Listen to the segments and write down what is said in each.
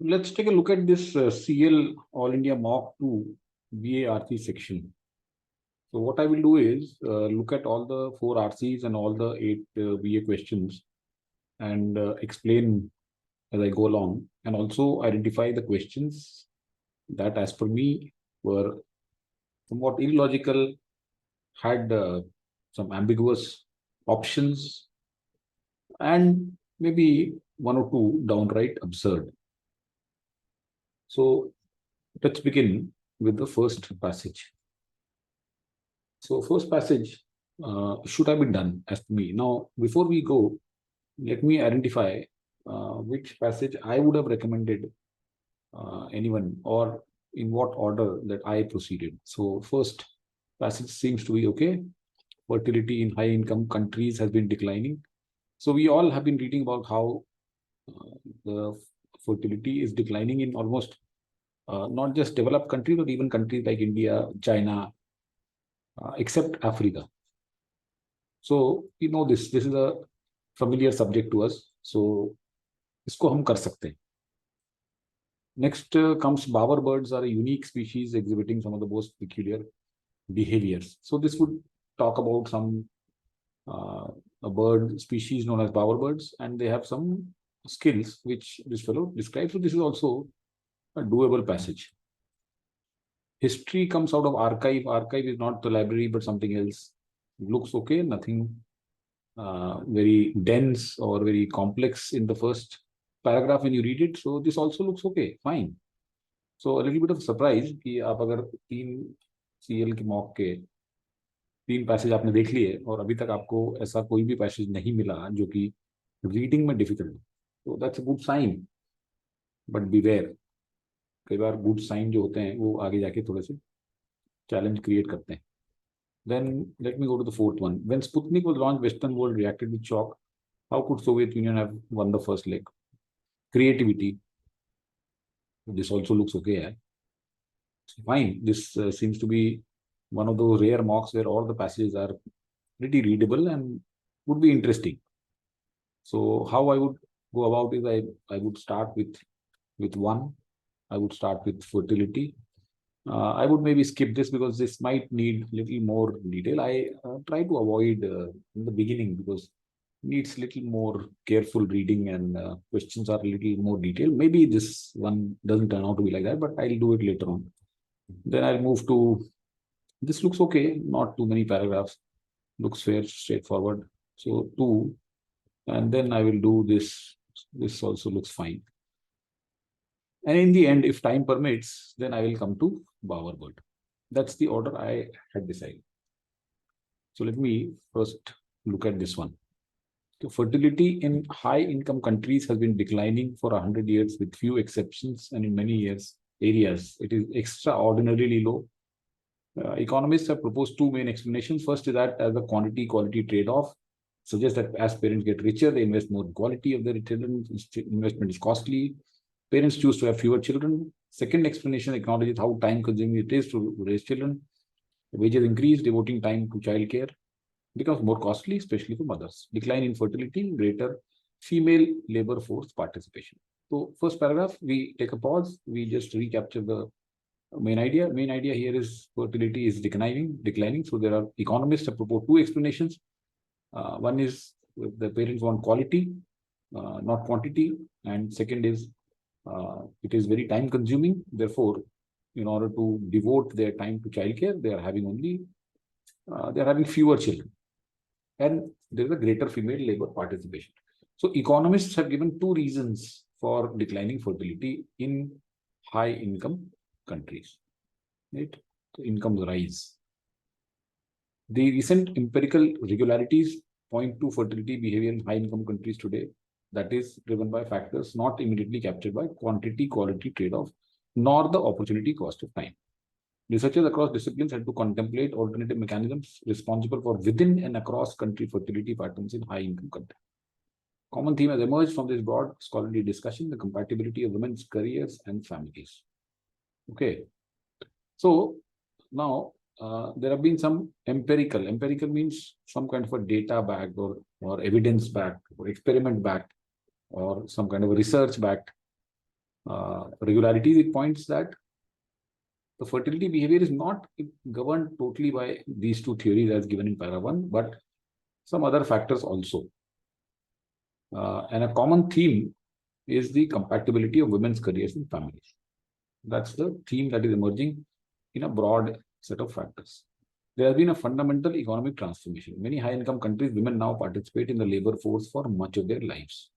Let's take a look at this CL All India Mock 2 VARC section. So what I will do is look at all the 4 RCs and all the 8 VA questions and explain as I go along, and also identify the questions that as per me were somewhat illogical, had some ambiguous options, and maybe 1 or 2 downright absurd. So let's begin with the first passage. So first passage should have been done as per me. Now, before we go, let me identify which passage I would have recommended anyone, or in what order that I proceeded. So first passage seems to be okay. Fertility in high income countries has been declining. So we all have been reading about how the fertility is declining in almost not just developed countries, but even countries like India, China, except Africa. So we know this is a familiar subject to us. So इसको हम कर सकते हैं. Next comes bowerbirds are a unique species exhibiting some of the most peculiar behaviors. So this would talk about some a bird species known as bowerbirds, and they have some skills which this fellow describes. So this is also a doable passage. History comes out of archive. Archive is not the library, but something else. It looks okay, nothing very dense or very complex in the first paragraph when you read it. So this also looks okay, fine. So a little bit of surprise कि आप अगर 3 CL के mock के 3 passage आपने देख लिए और अभी तक आपको ऐसा कोई भी पैसेज नहीं मिला जो कि रीडिंग में डिफिकल्ट, तो that's a good sign, but beware. कई बार गुड साइन जो होते हैं वो आगे जाके थोड़े से चैलेंज क्रिएट करते हैं. Then let me go to the fourth one. When Sputnik was launched, Western world reacted with shock. How could Soviet Union have won the first leg? Creativity. This also looks okay. Eh? Fine. This seems to be one of those rare mocks where all the passages are pretty readable and would be interesting. So how I would go about is I would start with one. I would start with fertility. I would maybe skip this because this might need little more detail. I try to avoid in the beginning because it needs little more careful reading, and questions are a little more detailed. Maybe this one doesn't turn out to be like that, but I'll do it later on. Then I'll move to, this looks okay, not too many paragraphs, looks fair, straightforward. So 2, and then I will do this. This also looks fine. And in the end, if time permits, then I will come to bowerbird. That's the order I had decided. So let me first look at this one. So fertility in high-income countries has been declining for 100 years with few exceptions, and in many areas, it is extraordinarily low. Economists have proposed 2 main explanations. First is that as a quantity-quality trade-off, suggests that as parents get richer, they invest more in quality of their children. Investment is costly. Parents choose to have fewer children. Second explanation acknowledges how time-consuming it is to raise children. Wages increase, devoting time to childcare becomes more costly, especially for mothers. Decline in fertility, greater female labor force participation. So first paragraph, we take a pause. We just recapture the main idea. Main idea here is fertility is declining. So there are economists have proposed 2 explanations. One is the parents want quality, not quantity, and second is it is very time consuming. Therefore, in order to devote their time to childcare, they are having fewer children, and there is a greater female labor participation. So economists have given 2 reasons for declining fertility in high income countries. Right? So incomes rise. The recent empirical regularities point to fertility behavior in high income countries today that is driven by factors not immediately captured by quantity-quality trade-off, nor the opportunity cost of time. Researchers across disciplines had to contemplate alternative mechanisms responsible for within and across country fertility patterns in high-income countries. Common theme has emerged from this broad scholarly discussion: the compatibility of women's careers and families. Okay, so now there have been some empirical. Empirical means some kind of a data-backed or evidence-backed or experiment-backed or some kind of a research-backed regularities, it points that the fertility behavior is not governed totally by these two theories as given in para 1, but some other factors also. And a common theme is the compatibility of women's careers and families. That's the theme that is emerging in a broad set of factors. There has been a fundamental economic transformation. Many high-income countries, women now participate in the labor force for much of their lives.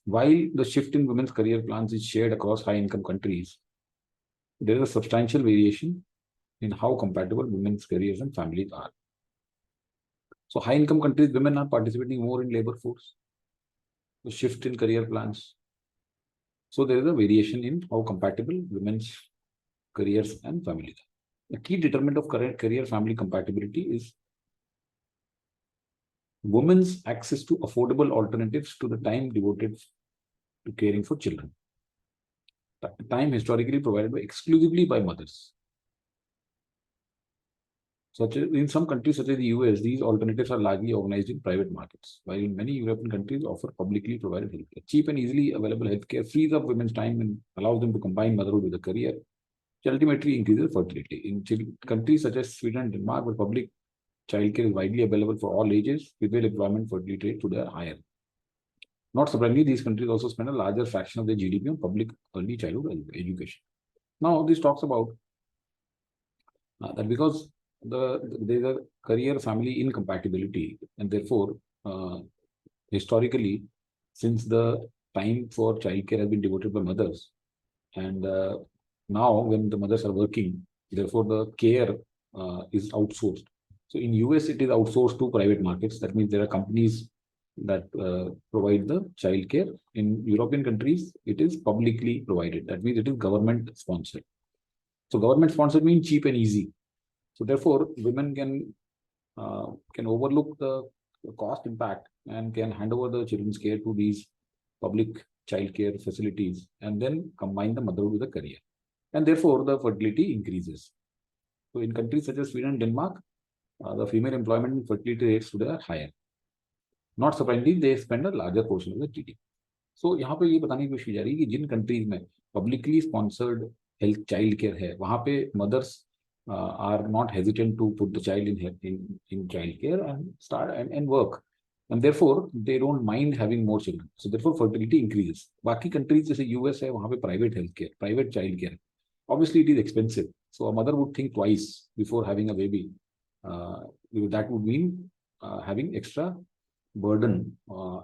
While the shift in women's career plans is shared across high-income countries, there is a substantial variation in how compatible women's careers and families are. So high-income countries, women are participating more in labor force. The shift in career plans. So there is a variation in how compatible women's careers and families are. A key determinant of career family compatibility is women's access to affordable alternatives to the time devoted to caring for children. Time historically provided exclusively by mothers. In some countries such as the US, these alternatives are largely organized in private markets, while in many European countries offer publicly provided healthcare. Cheap and easily available healthcare frees up women's time and allows them to combine motherhood with a career, which ultimately increases fertility. In countries such as Sweden and Denmark, where public childcare is widely available for all ages, female employment fertility rates are higher. Not surprisingly, these countries also spend a larger fraction of their GDP on public early childhood education. Now, this talks about that because there is a career family incompatibility, and therefore, historically, since the time for childcare has been devoted by mothers, and now when the mothers are working, therefore the care is outsourced. So in US, it is outsourced to private markets. That means there are companies that provide the childcare. In European countries, it is publicly provided. That means it is government sponsored. So government sponsored means cheap and easy. So therefore, women can overlook the cost impact and can hand over the children's care to these public childcare facilities and then combine the motherhood with a career. And therefore, the fertility increases. So in countries such as Sweden and Denmark, the female employment and fertility rates today are higher. Not surprisingly, they spend a larger portion of the GDP. So यहाँ पे ये बताने की कोशिश की जा रही है कि जिन कंट्रीज में publicly sponsored health child care है, वहाँ पे mothers are not hesitant to put the child in child care and start and work, and therefore they don't mind having more children. So therefore fertility increases. बाकी countries जैसे US है, वहाँ पे private health care, private child care. Obviously, it is expensive. So a mother would think twice before having a baby. That would mean having extra burden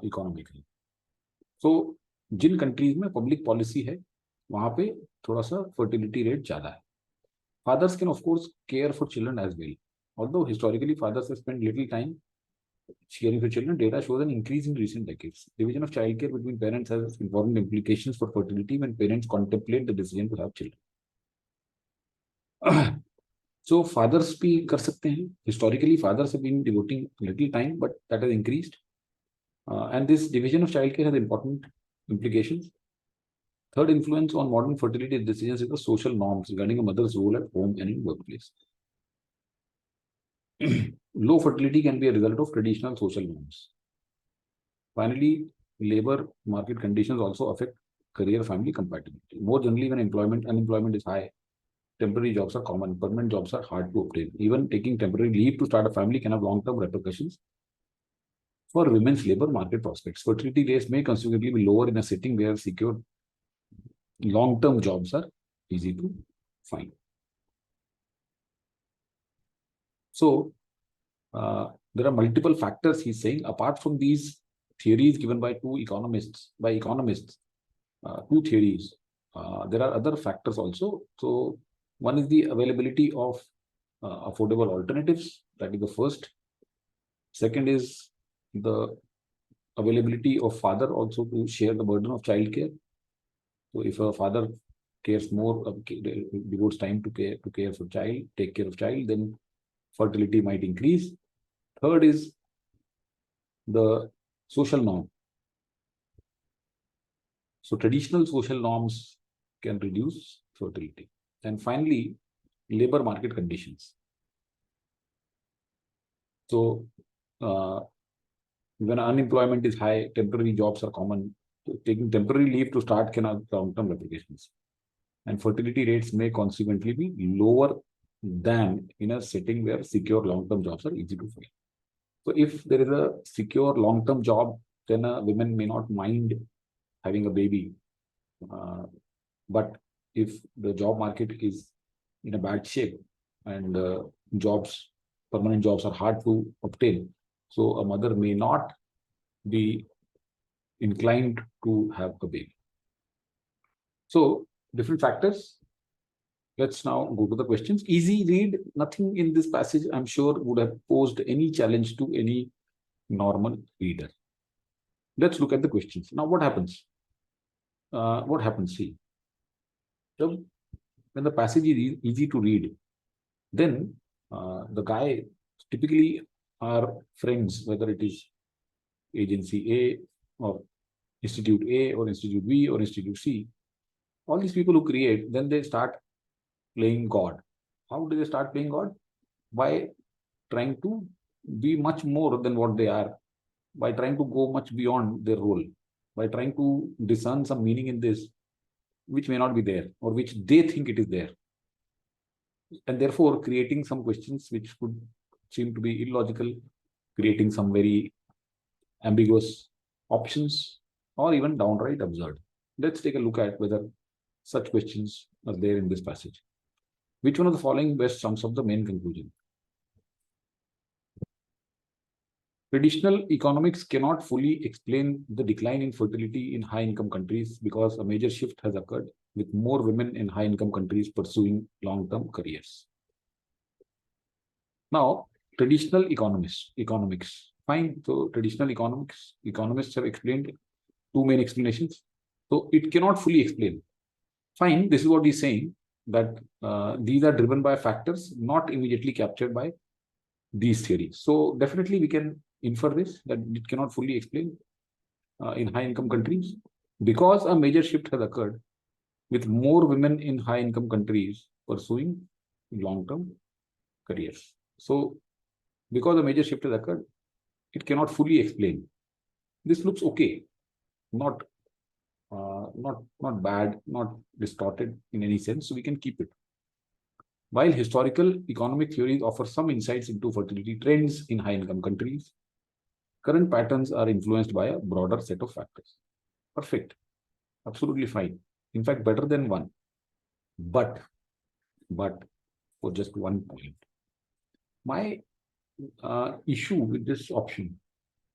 economically. So Jin countries में public policy है, वहाँ पे थोड़ा सा fertility rate ज़्यादा है. Fathers can of course care for children as well. Although historically fathers have spent little time caring for children, data shows an increase in recent decades. Division of childcare between parents has important implications for fertility when parents contemplate the decision to have children. So fathers भी कर सकते हैं. Historically, fathers have been devoting little time, but that has increased. And this division of childcare has important implications. Third influence on modern fertility decisions is the social norms regarding a mother's role at home and in workplace. Low fertility can be a result of traditional social norms. Finally, labor market conditions also affect career-family compatibility. More generally, when unemployment is high, temporary jobs are common. Permanent jobs are hard to obtain. Even taking temporary leave to start a family can have long-term repercussions for women's labor market prospects. Fertility rates may consequently be lower in a setting where secure long-term jobs are easy to find. So there are multiple factors, he's saying, apart from these theories given by economists, two theories. There are other factors also. So one is the availability of affordable alternatives. That is the first. Second is the availability of father also to share the burden of childcare. So if a father cares more, devotes time to care for child, take care of child, then fertility might increase. Third is the social norm. So traditional social norms can reduce fertility. And finally, labor market conditions. So when unemployment is high, temporary jobs are common, taking temporary leave to start can have long-term repercussions. And fertility rates may consequently be lower than in a setting where secure long-term jobs are easy to fill. So if there is a secure long-term job, then a women may not mind having a baby. But if the job market is in a bad shape and permanent jobs are hard to obtain, so a mother may not be inclined to have a baby. So different factors. Let's now go to the questions. Easy read. Nothing in this passage, I'm sure, would have posed any challenge to any normal reader. Let's look at the questions. Now, what happens? See, so when the passage is easy to read, then the guy typically are friends, whether it is agency A or Institute A or Institute B or Institute C. All these people who create, then they start playing God. How do they start playing God? By trying to be much more than what they are, by trying to go much beyond their role, by trying to discern some meaning in this which may not be there or which they think it is there, and therefore creating some questions which could seem to be illogical, creating some very ambiguous options, or even downright absurd. Let's take a look at whether such questions are there in this passage. Which one of the following best sums up the main conclusion? Traditional economics cannot fully explain the decline in fertility in high-income countries because a major shift has occurred, with more women in high-income countries pursuing long-term careers. Now, traditional economics. Fine. So, traditional economists have explained two main explanations. So, it cannot fully explain. Fine. This is what he's saying, that these are driven by factors not immediately captured by these theories. So, definitely we can infer this, that it cannot fully explain in high-income countries because a major shift has occurred, with more women in high-income countries pursuing long-term careers. So, because a major shift has occurred, it cannot fully explain. This looks okay, not bad, not distorted in any sense. So we can keep it. While historical economic theories offer some insights into fertility trends in high-income countries, current patterns are influenced by a broader set of factors. Perfect. Absolutely fine. In fact, better than one. But for just one point. My issue with this option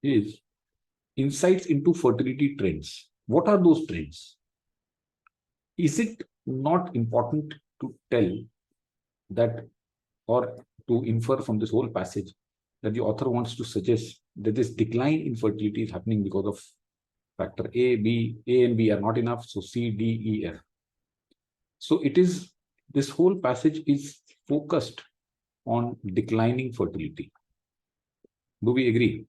is insights into fertility trends. What are those trends? Is it not important to tell that, or to infer from this whole passage, that the author wants to suggest that this decline in fertility is happening because of factor A and B are not enough, so C, D, E, F. So it is, this whole passage is focused on declining fertility. Do we agree?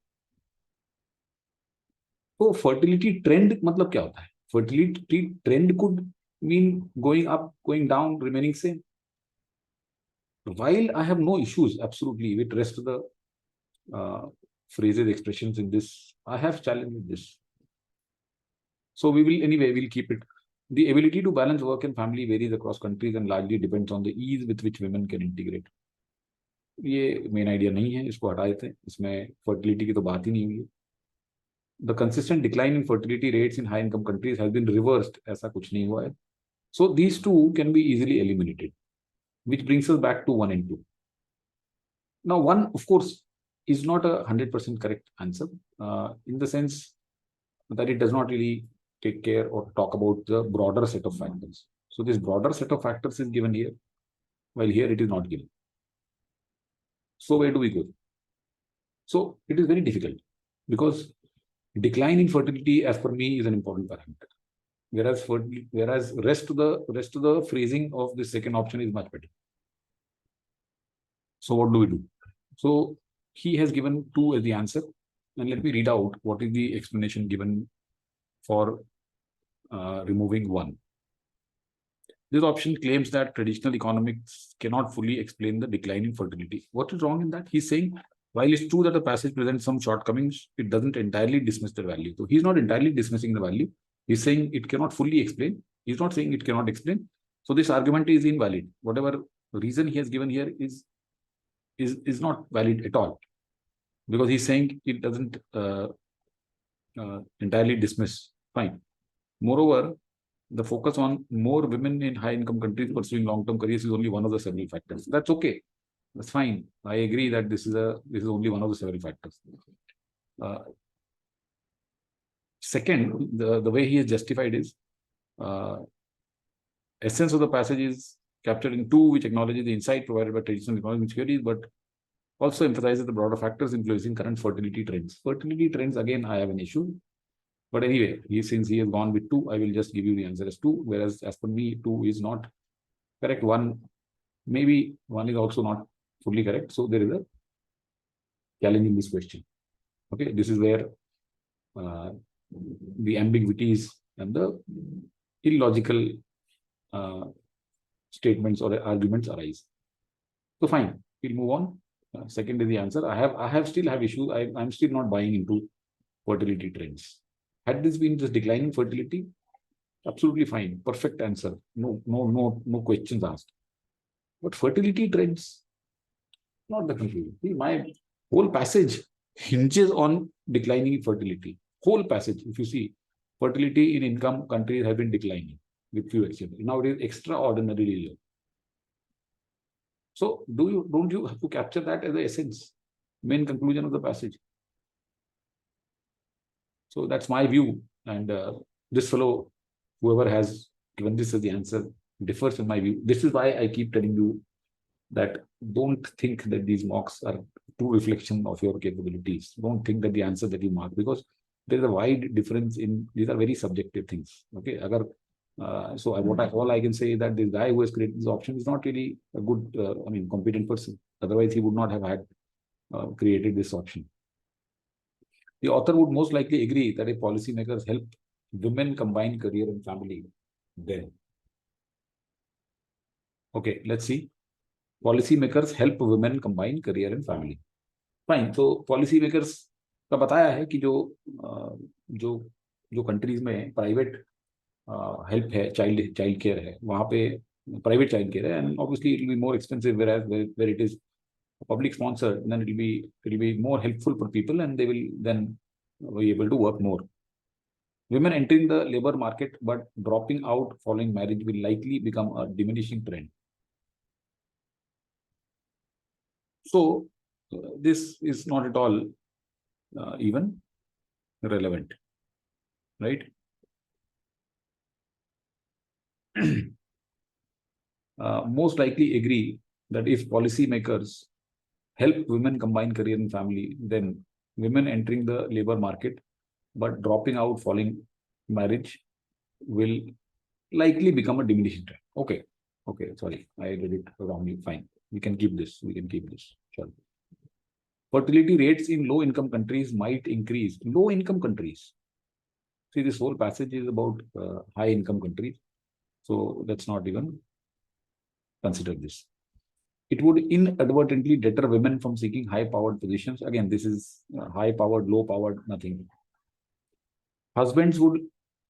So fertility trend मतलब क्या होता है? Fertility trend could mean going up, going down, remaining same. While I have no issues absolutely with rest of the phrases, expressions in this, I have challenge with this. So we will, anyway, we'll keep it. The ability to balance work and family varies across countries and largely depends on the ease with which women can integrate. ये main idea नहीं है, इसको हटा देते हैं, इसमें fertility की तो बात ही नहीं हुई है. The consistent decline in fertility rates in high-income countries has been reversed. ऐसा कुछ नहीं हुआ है. So these two can be easily eliminated, which brings us back to 1 and 2. Now, 1, of course, is not a 100% correct answer in the sense that it does not really take care or talk about the broader set of factors. So this broader set of factors is given here, while here it is not given. So where do we go? So it is very difficult because decline in fertility, as per me, is an important parameter. Whereas rest of the phrasing of the second option is much better. So what do we do? So he has given 2 as the answer, and let me read out what is the explanation given for removing 1. This option claims that traditional economics cannot fully explain the decline in fertility. What is wrong in that? He's saying, while it's true that the passage presents some shortcomings, it doesn't entirely dismiss the value. So he's not entirely dismissing the value. He's saying it cannot fully explain. He's not saying it cannot explain. So this argument is invalid. Whatever reason he has given here is not valid at all, because he's saying it doesn't entirely dismiss. Fine. Moreover, the focus on more women in high-income countries pursuing long-term careers is only one of the several factors. That's okay. That's fine. I agree that this is only one of the several factors. Second, the way he is justified is essence of the passage is captured in 2, which acknowledges the insight provided by traditional economic theories, but also emphasizes the broader factors influencing current fertility trends. Fertility trends, again, I have an issue. But anyway, since he has gone with 2, I will just give you the answer as 2, whereas as per me, 2 is not correct. 1, maybe 1 is also not fully correct. So there is a challenge in this question. Okay, this is where the ambiguities and the illogical statements or arguments arise. So fine, we'll move on. Second is the answer. I still have issues. I'm still not buying into fertility trends. Had this been just declining fertility, absolutely fine, perfect answer. No questions asked. But fertility trends, not the conclusion. See, my whole passage hinges on declining fertility. Whole passage, if you see, fertility in income countries have been declining with few exceptions. Now it is extraordinarily low. So don't you have to capture that as the essence, main conclusion of the passage? So that's my view. And this fellow, whoever has given this as the answer, differs in my view. This is why I keep telling you that don't think that these mocks are true reflection of your capabilities. Don't think that the answer that you mark, because there is a wide difference in, these are very subjective things. Okay. All I can say is that this guy who has created this option is not really a good, competent person. Otherwise, he would not have had created this option. The author would most likely agree that if policymakers help women combine career and family, then. Okay, let's see. Policymakers help women combine career and family. Fine. So policymakers का बताया है कि जो countries में private help है, child care है, वहां पे प्राइवेट चाइल्ड केयर है, and obviously it will be more expensive where it is public sponsored, then it will be more helpful for people, and they will then be able to work more. Women entering the labor market but dropping out following marriage will likely become a diminishing trend. So this is not at all even relevant, right? Most likely agree that if policymakers help women combine career and family, then women entering the labor market but dropping out following marriage will likely become a diminishing trend. Okay, sorry, I read it wrongly. Fine, we can keep this. Sure. Fertility rates in low-income countries might increase. Low-income countries. See, this whole passage is about high-income countries. So let's not even consider this. It would inadvertently deter women from seeking high-powered positions. Again, this is high-powered, low-powered, nothing. Husbands would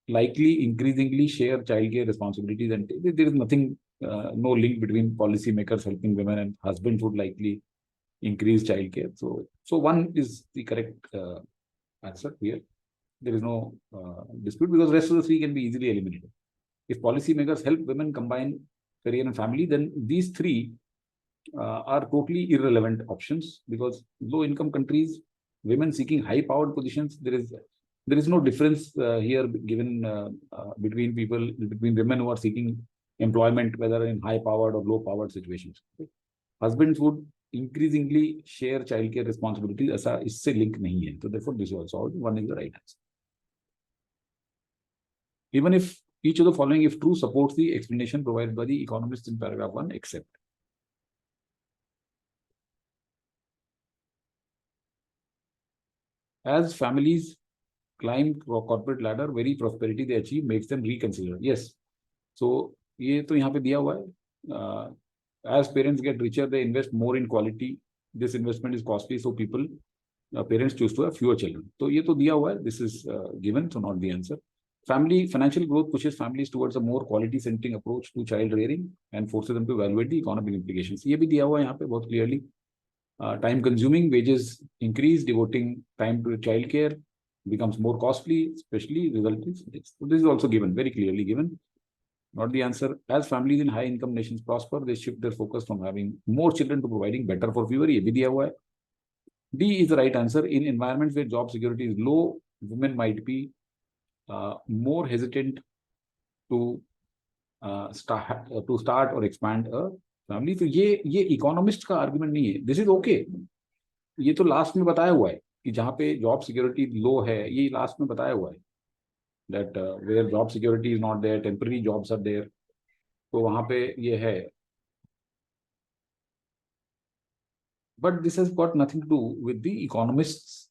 likely increasingly share childcare responsibilities, and there is nothing, no link between policymakers helping women and husbands would likely increase childcare. So 1 is the correct answer here. There is no dispute, because the rest of the 3 can be easily eliminated. If policymakers help women combine career and family, then these 3 are totally irrelevant options, because low-income countries, women seeking high-powered positions, there is no difference here given between women who are seeking employment, whether in high-powered or low-powered situations. Okay? Husbands would increasingly share childcare responsibilities. ऐसा इससे link नहीं है. So therefore, this is also 1 is the right answer. Even if each of the following, if true, supports the explanation provided by the economists in paragraph 1, except. As families climb corporate ladder, very prosperity they achieve makes them reconsider. Yes. So ये तो यहाँ पे दिया हुआ है. As parents get richer, they invest more in quality. This investment is costly, so parents choose to have fewer children. So ये तो दिया हुआ है. This is given, so not the answer. Family financial growth pushes families towards a more quality-centering approach to child rearing and forces them to evaluate the economic implications. ये भी दिया हुआ है यहाँ पे बहुत clearly. Time-consuming, wages increase, devoting time to child care becomes more costly, especially resulting. So this is also given, very clearly given. Not the answer. As families in high-income nations prosper, they shift their focus from having more children to providing better for fewer. ये भी दिया हुआ है. D is the right answer. In environments where job security is low, women might be more hesitant to start or expand a family. तो ये economist का argument नहीं है. This is okay. ये तो लास्ट में बताया हुआ है कि जहाँ पे जॉब सिक्योरिटी लो है, ये लास्ट में बताया हुआ है that where job security is not there, temporary jobs are there. तो वहां पे ये है. But this has got nothing to do with the economists'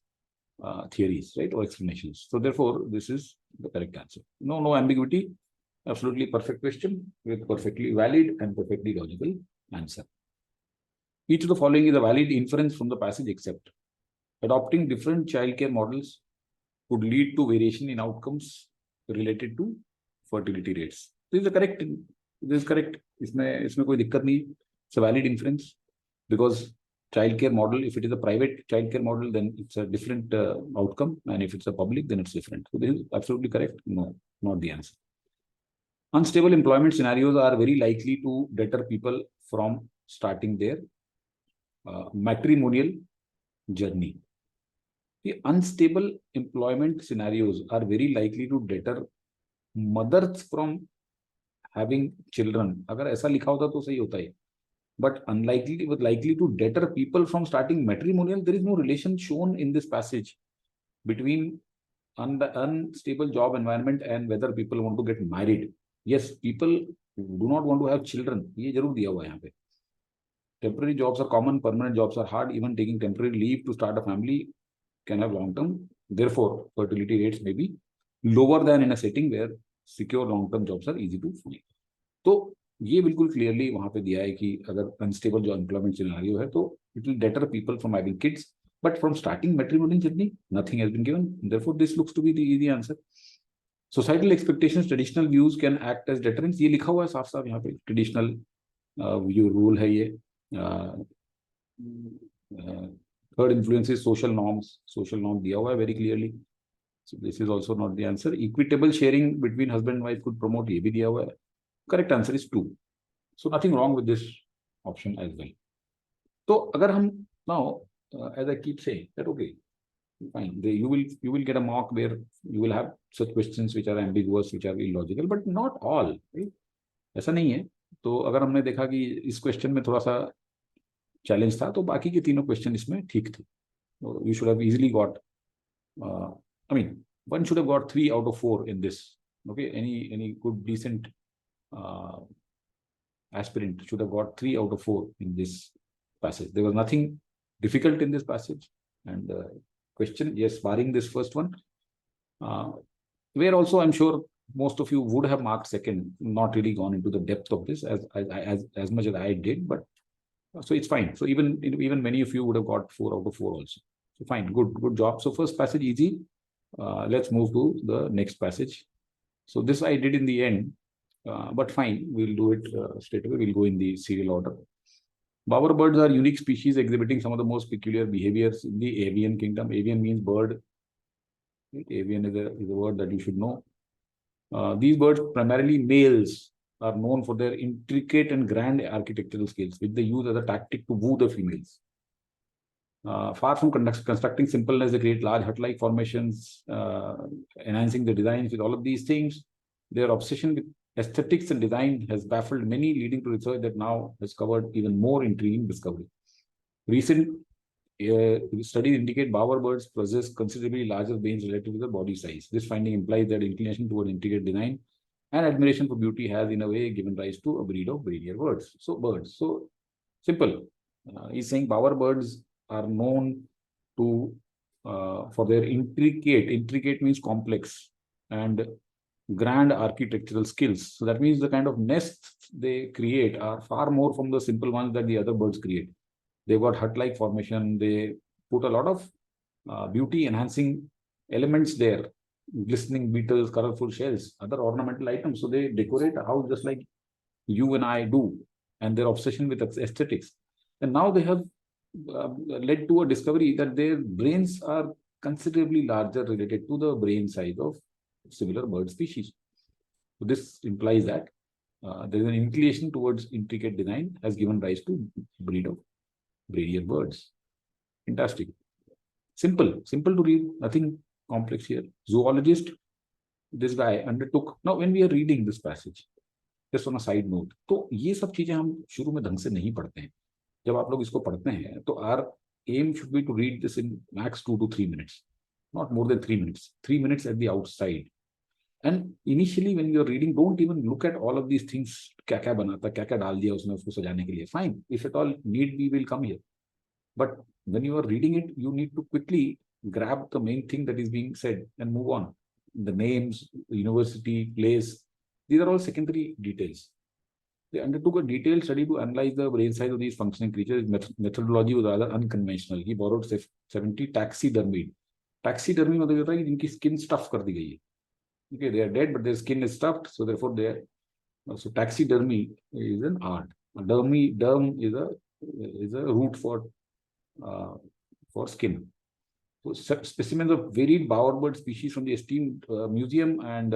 theories, right, or explanations. So therefore, this is the correct answer. No ambiguity. Absolutely perfect question with perfectly valid and perfectly logical answer. Each of the following is a valid inference from the passage except adopting different childcare models could lead to variation in outcomes related to fertility rates. This is the correct. This is correct. इसमें कोई दिक्कत नहीं. It's a valid inference because childcare model, if it is a private childcare model, then it's a different outcome, and if it's a public, then it's different. So this is absolutely correct. No, not the answer. Unstable employment scenarios are very likely to deter people from starting their matrimonial journey. The unstable employment scenarios are very likely to deter mothers from having children. अगर ऐसा लिखा होता तो सही होता है. But unlikely, but likely to deter people from starting matrimonial. There is no relation shown in this passage between unstable job environment and whether people want to get married. Yes, people do not want to have children. ये जरूर दिया हुआ है यहाँ पे. Temporary jobs are common, permanent jobs are hard. Even taking temporary leave to start a family can have long term. Therefore, fertility rates may be lower than in a setting where secure long term jobs are easy to find. तो ये बिल्कुल clearly वहां पे दिया है कि अगर unstable जो एम्प्लॉयमेंट सिनेरियो है तो it will deter people from having kids, but from starting matrimonial journey nothing has been given. Therefore this looks to be the easy answer. Societal expectations, traditional views can act as deterrence. ये लिखा हुआ है साफ साफ यहाँ पे. Traditional view rule है ये. Third influences social norms. Social norm दिया हुआ है very clearly. So this is also not the answer. Equitable sharing between husband and wife could promote. ये भी दिया हुआ है. Correct answer is 2. So nothing wrong with this option as well. So अगर हम now as I keep saying that okay, fine, you will get a mark where you will have such questions which are ambiguous, which are illogical, but not all. Right? ऐसा नहीं है. तो अगर हमने देखा कि इस क्वेश्चन में थोड़ा सा चैलेंज था तो बाकी के तीनों क्वेश्चन इसमें ठीक थे. You should have easily got I mean, one should have got 3 out of 4 in this. Okay, any good decent aspirant should have got 3 out of 4 in this passage. There was nothing difficult in this passage. And question, yes, barring this first one, where also I'm sure most of you would have marked second, not really gone into the depth of this as much as I did, but so it's fine. So even many of you would have got 4 out of 4 also. So fine, good job. So first passage easy. Let's move to the next passage. So this I did in the end, but fine, we'll do it straight away. We'll go in the serial order. Bowerbirds are unique species exhibiting some of the most peculiar behaviors in the avian kingdom. Avian means bird. Avian is a word that you should know. These birds, primarily males, are known for their intricate and grand architectural skills, which they use as a tactic to woo the females. Far from constructing simpleness, they create large hut-like formations, enhancing the designs with all of these things. Their obsession with aesthetics and design has baffled many, leading to research that now has covered even more intriguing discovery. Recent studies indicate bowerbirds possess considerably larger brains relative to their body size. This finding implies that inclination toward intricate design and admiration for beauty has, in a way, given rise to a breed of brainier birds. So birds. So simple. He's saying bowerbirds are known to for their intricate means complex, and grand architectural skills. So that means the kind of nests they create are far more from the simple ones that the other birds create. They've got hut-like formation. They put a lot of beauty enhancing elements there glistening beetles, colorful shells, other ornamental items. So they decorate a house just like you and I do, and their obsession with aesthetics. And now they have led to a discovery that their brains are considerably larger related to the brain size of similar bird species. So this implies that there is an inclination towards intricate design has given rise to breed of brainier birds. Fantastic. Simple to read, nothing complex here. Zoologist, this guy undertook. Now, when we are reading this passage, just on a side note, तो ये सब चीजें हम शुरू में ढंग से नहीं पढ़ते हैं. जब आप लोग इसको पढ़ते हैं, तो our aim should be to read this in max 2 to 3 minutes, not more than 3 minutes. 3 minutes at the outside. And initially, when you're reading, don't even look at all of these things. क्या क्या बनाता, क्या क्या डाल दिया उसने उसको सजाने के लिए. Fine, if at all need be, will come here. But when you are reading it, you need to quickly grab the main thing that is being said and move on. The names, university, place, these are all secondary details. They undertook a detailed study to analyze the brain size of these functioning creatures. Methodology was rather unconventional. He borrowed 70 taxidermied. Taxidermy मतलब होता है कि जिनकी skin stuff कर दी गई है. Okay, they are dead, but their skin is stuffed, so therefore they are. So taxidermy is an art. Derm is a root for skin. So specimens of varied bowerbird species from the esteemed museum, and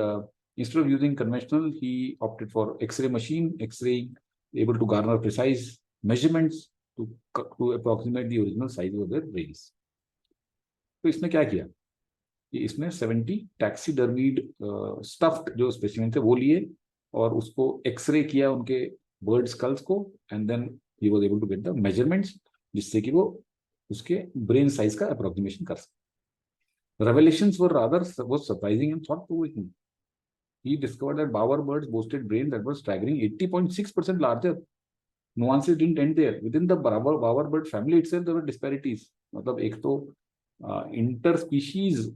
instead of using conventional, he opted for X-ray machine, X-ray able to garner precise measurements to approximate the original size of their brains. तो इसने क्या किया कि इसने 70 टैक्सीडर्मीड stuffed जो specimen थे वो लिए और उसको एक्सरे किया उनके बर्ड स्कल्स को, and then he was able to get the measurements जिससे कि वो उसके ब्रेन साइज का अप्रोक्सीमेशन कर सके. Revelations were rather was surprising and thought-provoking. He discovered that bowerbirds boasted brains that were staggering 80.6% larger. Nuances didn't end there. Within the bowerbird family itself, there were disparities. मतलब एक तो interspecies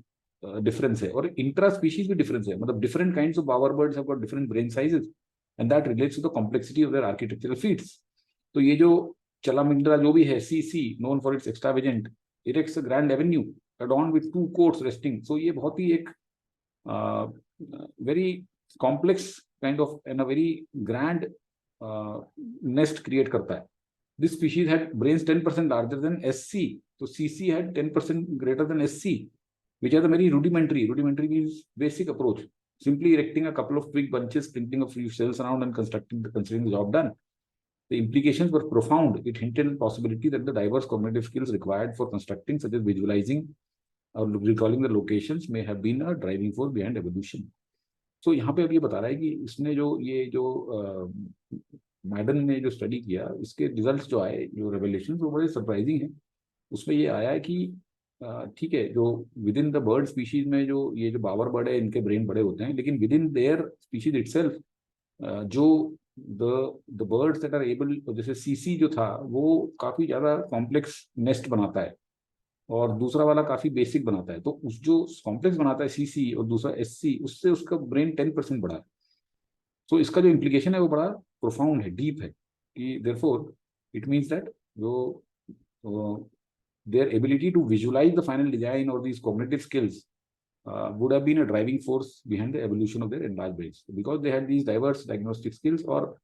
difference है और intraspecies भी difference है. मतलब different kinds of bowerbirds have got different brain sizes, and that relates to the complexity of their architectural feats. तो ये जो चलामिंद्रा जो भी है, CC, known for its extravagant, erects a grand avenue adorned with 2 courts resting. So ये बहुत ही एक very complex kind of and a very grand nest create करता है. This species had brains 10% larger than SC. So CC had 10% greater than SC, which are the very rudimentary. Rudimentary means basic approach. Simply erecting a couple of twig bunches, sprinkling a few shells around, and considering the job done. The implications were profound. It hinted at the possibility that the diverse cognitive skills required for constructing, such as visualizing or recalling the locations, may have been a driving force behind evolution. So यहाँ पे अब ये बता रहा है कि इसने जो मैडन ने जो स्टडी किया, इसके रिजल्ट्स जो आए, जो रेवलेशंस, वो बड़े सरप्राइजिंग हैं. उसमें ये आया है कि ठीक है, जो with in the bird species में जो ये जो बावर बर्ड है, इनके ब्रेन बड़े होते हैं, लेकिन within their species itself जो the birds that are able, जैसे सीसी जो था वो काफी ज्यादा कॉम्प्लेक्स नेस्ट बनाता है और दूसरा वाला काफी बेसिक बनाता है. तो उस जो कॉम्प्लेक्स बनाता है सीसी और दूसरा एससी, उससे उसका ब्रेन 10% बड़ा है. तो इसका जो इम्प्लीकेशन है वो बड़ा प्रोफाउंड है, डीप है, कि देयरफॉर इट मींस दैट जो their ability to visualize the final design or these cognitive skills would have been a driving force behind the evolution of their enlarged brains, because they had these diverse diagnostic skills, or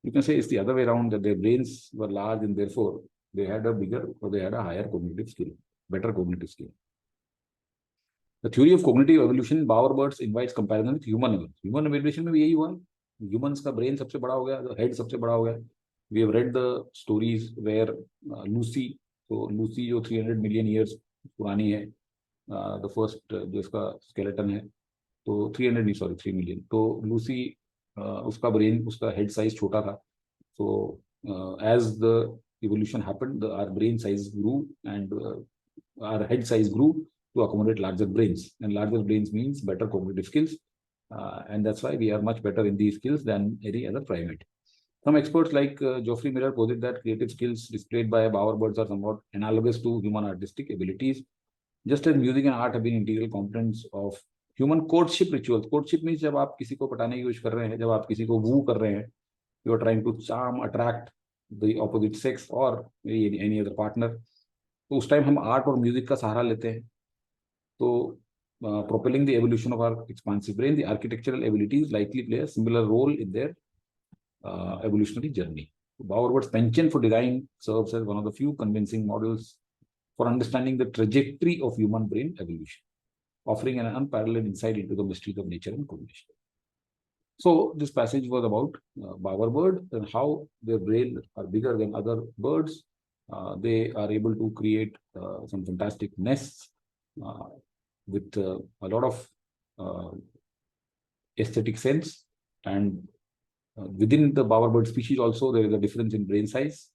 you can say it's the other way around, that their brains were large and therefore they had a bigger or they had a higher cognitive skill, better cognitive skill. The theory of cognitive evolution in bowerbirds invites comparison with human evolution. Human evolution में भी यही हुआ. Humans का brain सबसे बड़ा हो गया, head सबसे बड़ा हो गया. We have read the stories where Lucy, तो लूसी जो 300 मिलियन ईयर्स पुरानी है, द फर्स्ट जो इसका स्केलेटन है, तो 300 नहीं, सॉरी 3 मिलियन. तो लूसी उसका ब्रेन, उसका हेड साइज छोटा था. So as the evolution happened, our brain size grew and our head size grew to accommodate larger brains, and larger brains means better cognitive skills, and that's why we are much better in these skills than any other primate. Some experts like Geoffrey Miller posit that creative skills displayed by bowerbirds are somewhat analogous to human artistic abilities, just as music and art have been integral components of human courtship rituals. Courtship means जब आप किसी को पटाने की कोशिश कर रहे हैं, जब आप किसी को woo कर रहे हैं, you are trying to charm, attract the opposite sex or any other partner. तो उस टाइम हम आर्ट और म्यूजिक का सहारा लेते हैं. तो propelling the evolution of our expansive brain, the architectural abilities likely play a similar role in their evolutionary journey. Bauer-Bird's penchant for design serves as one of the few convincing models for understanding the trajectory of human brain evolution, offering an unparalleled insight into the mysteries of nature and cognition. So this passage was about bowerbird and how their brain are bigger than other birds. They are able to create some fantastic nests with a lot of aesthetic sense. And within the bowerbird species also, there is a difference in brain size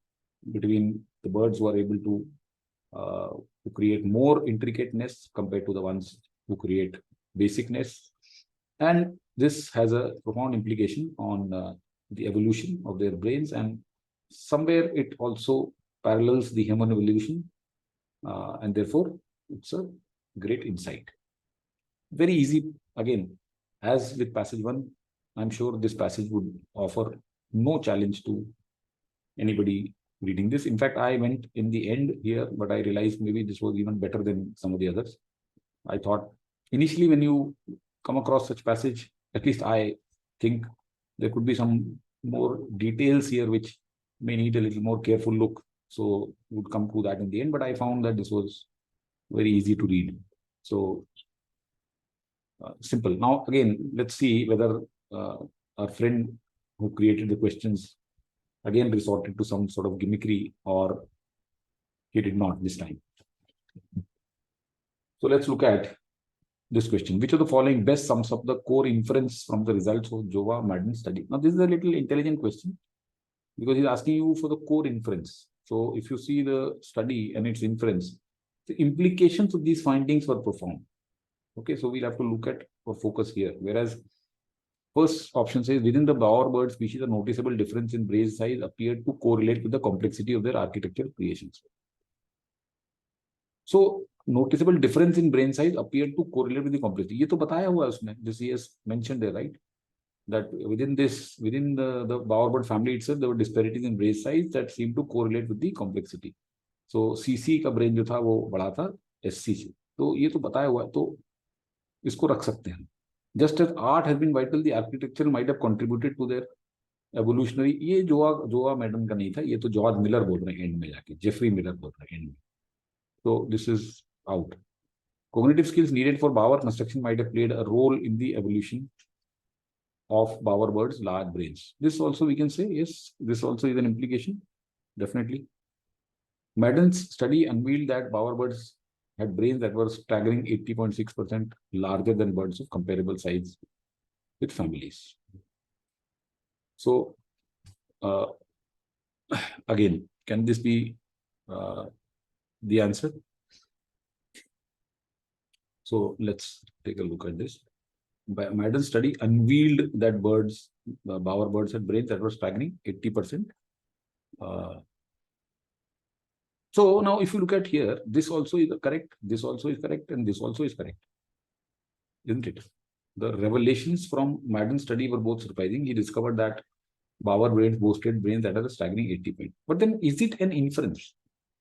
between the birds who are able to create more intricate nests compared to the ones who create basic nests. And this has a profound implication on the evolution of their brains, and somewhere it also parallels the human evolution, and therefore it's a great insight. Very easy. Again, as with passage 1, I'm sure this passage would offer no challenge to anybody reading this. In fact, I went in the end here, but I realized maybe this was even better than some of the others. I thought initially when you come across such passage, at least I think there could be some more details here which may need a little more careful look. So would come to that in the end, but I found that this was very easy to read. So simple. Now, again, let's see whether our friend who created the questions again resorted to some sort of gimmickry or he did not this time. So let's look at this question. Which of the following best sums up the core inference from the results of Jova-Madden study? Now, this is a little intelligent question because he's asking you for the core inference. So if you see the study and its inference, the implications of these findings were profound. Okay, so we'll have to look at or focus here. Whereas first option says within the bowerbird species, a noticeable difference in brain size appeared to correlate with the complexity of their architectural creations. So noticeable difference in brain size appeared to correlate with the complexity. ये तो बताया हुआ है उसने. This he has mentioned there, right? That within the bowerbird family itself, there were disparities in brain size that seemed to correlate with the complexity. So CC का brain जो था वो बड़ा था SC से. तो ये तो बताया हुआ है, तो इसको रख सकते हैं. Just as art has been vital, the architecture might have contributed to their evolutionary. ये जोआ मैडम का नहीं था, ये तो जॉर्ज मिलर बोल रहे हैं एंड में जाके, जेफरी मिलर बोल रहे हैं एंड में. So this is out. Cognitive skills needed for bower construction might have played a role in the evolution of bowerbirds' large brains. This also we can say, yes, this also is an implication, definitely. Madden's study unveiled that bowerbirds had brains that were staggering 80.6% larger than birds of comparable size with families. So, again, can this be the answer? So let's take a look at this. Madden's study unveiled that bowerbirds had brains that were staggering 80%. So now if you look at here, this also is correct, this also is correct, and this also is correct, isn't it? The revelations from Madden's study were both surprising. He discovered that bowerbirds boasted brains that are staggering 80%. But then is it an inference?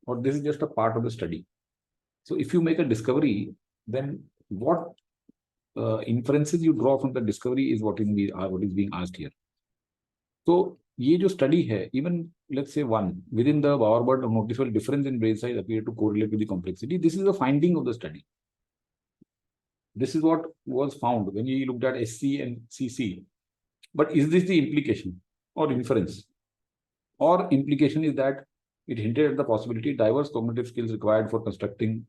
Or this is just a part of the study? So if you make a discovery, then what inferences you draw from the discovery is what is being asked here. So ये जो study है, even let's say one, within the bowerbird, a noticeable difference in brain size appeared to correlate with the complexity. This is the finding of the study. This is what was found when you looked at SC and CC. But is this the implication or inference? Or implication is that it hinted at the possibility diverse cognitive skills required for constructing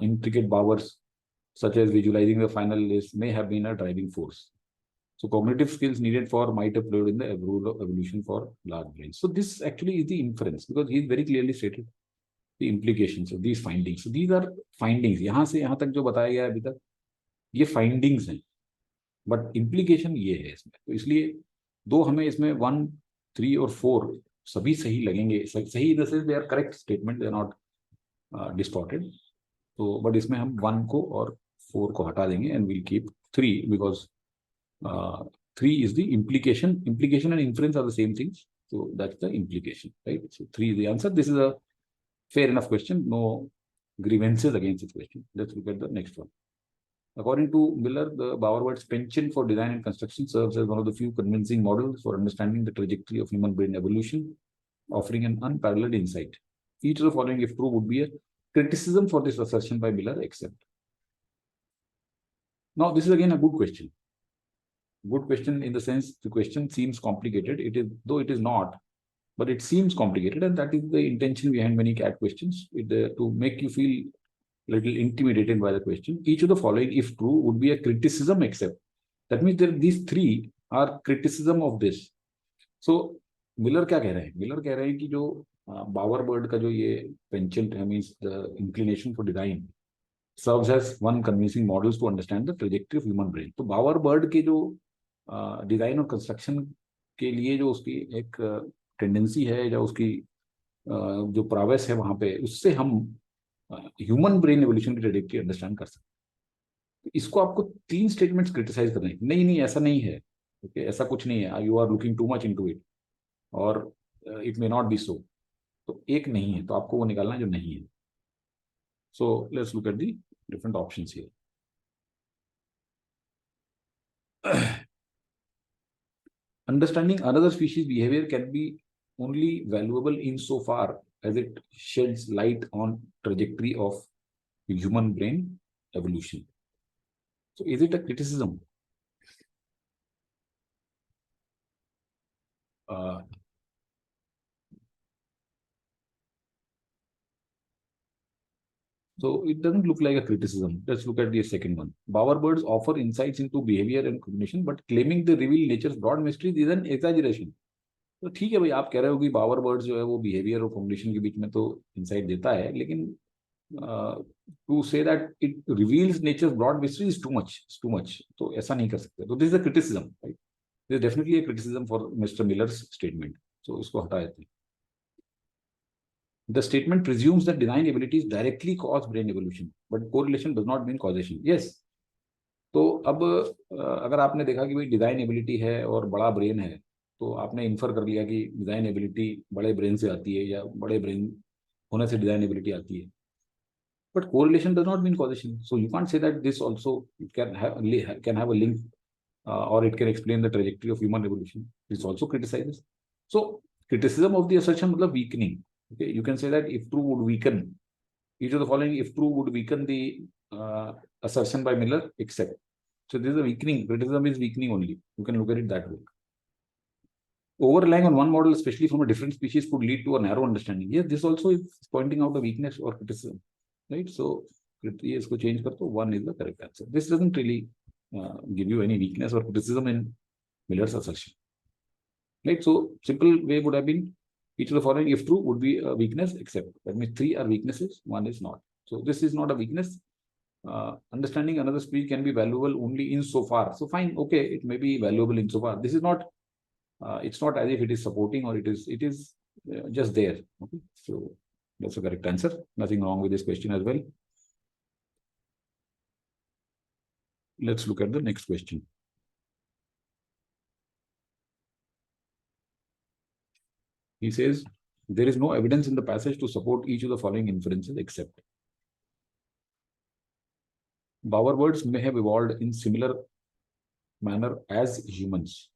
intricate bowers, such as visualizing the final list, may have been a driving force. So cognitive skills needed for might have played in the evolution for large brains. So this actually is the inference, because he very clearly stated the implications of these findings. So these are findings. यहाँ से यहाँ तक जो बताया गया अभी तक ये findings हैं, but implication ये है इसमें. तो इसलिए दो हमें इसमें 1, 3 और 4 सभी सही लगेंगे. सही in the sense they are correct statement, they are not distorted. तो but इसमें हम 1 को और 4 को हटा देंगे and we'll keep 3 because 3 is the implication. Implication and inference are the same things. So that's the implication, right? So 3 is the answer. This is a fair enough question. No grievances against this question. Let's look at the next one. According to Miller, the Bowerbirds penchant for design and construction serves as one of the few convincing models for understanding the trajectory of human brain evolution, offering an unparalleled insight. Each of the following, if true, would be a criticism for this assertion by Miller, except. Now, this is again a good question. Good question in the sense the question seems complicated. It is, though it is not, but it seems complicated, and that is the intention behind many CAT questions, to make you feel little intimidated by the question. Each of the following, if true, would be a criticism except. That means these three are criticism of this. So Miller क्या कह रहे हैं? Miller कह रहे हैं कि जो बावर bird का जो ये पेंचेंट है, means the inclination for design serves as one convincing models to understand the trajectory of human brain. तो बावर बर्ड के जो डिजाइन और कंस्ट्रक्शन के लिए जो उसकी एक टेंडेंसी है, या उसकी जो प्रावेस है वहां पे, उससे हम ह्यूमन ब्रेन एवोल्यूशन की ट्रेजेक्टरी अंडरस्टैंड कर सकते हैं. इसको आपको 3 स्टेटमेंट्स क्रिटिसाइज करने, नहीं नहीं ऐसा नहीं है, ओके, ऐसा कुछ नहीं है, you are looking too much into it, और it may not be so. तो एक नहीं है, तो आपको वो निकालना है जो नहीं है. So let's look at the different options here. Understanding another species behavior can be only valuable insofar as it sheds light on trajectory of human brain evolution. So is it a criticism? So it doesn't look like a criticism. Let's look at the second one. Bowerbirds offer insights into behavior and cognition, but claiming they reveal nature's broad mysteries is an exaggeration. तो ठीक है भाई, आप कह रहे हो कि बावर birds जो है वो बिहेवियर और कॉग्निशन के बीच में तो इंसाइट देता है, लेकिन to say that it reveals nature's broad mystery is too much, तो ऐसा नहीं कर सकते. तो this is a criticism, right? This is definitely a criticism for mister Miller's statement. So इसको हटा देते हैं. The statement presumes that design abilities directly cause brain evolution, but correlation does not mean causation. Yes. तो अब अगर आपने देखा कि भाई डिजाइन एबिलिटी है और बड़ा ब्रेन है, तो आपने इन्फर कर लिया कि डिजाइन एबिलिटी बड़े ब्रेन से आती है, या बड़े ब्रेन होने से डिजाइन एबिलिटी आती है. But correlation does not mean causation. So you can't say that this also can have a link, or it can explain the trajectory of human evolution. This also criticizes. So criticism of the assertion मतलब weakening. Okay, you can say that if true would weaken. Each of the following, if true, would weaken the assertion by Miller, except. So this is a weakening. Criticism is weakening only. You can look at it that way. Overrelying on one model, especially from a different species, could lead to a narrow understanding. Yes, this also is pointing out a weakness or criticism, right? So इसको change कर तो 1 is the correct answer. This doesn't really give you any weakness or criticism in Miller's assertion, right? So simple way would have been each of the following, if true, would be a weakness, except. That means 3 are weaknesses, 1 is not. So this is not a weakness. Understanding another speech can be valuable only insofar. So fine, okay, it may be valuable insofar. This is not. It's not as if it is supporting, or it is just there. Okay, so that's the correct answer. Nothing wrong with this question as well. Let's look at the next question. He says, there is no evidence in the passage to support each of the following inferences except. Bowerbirds may have evolved in similar manner as humans.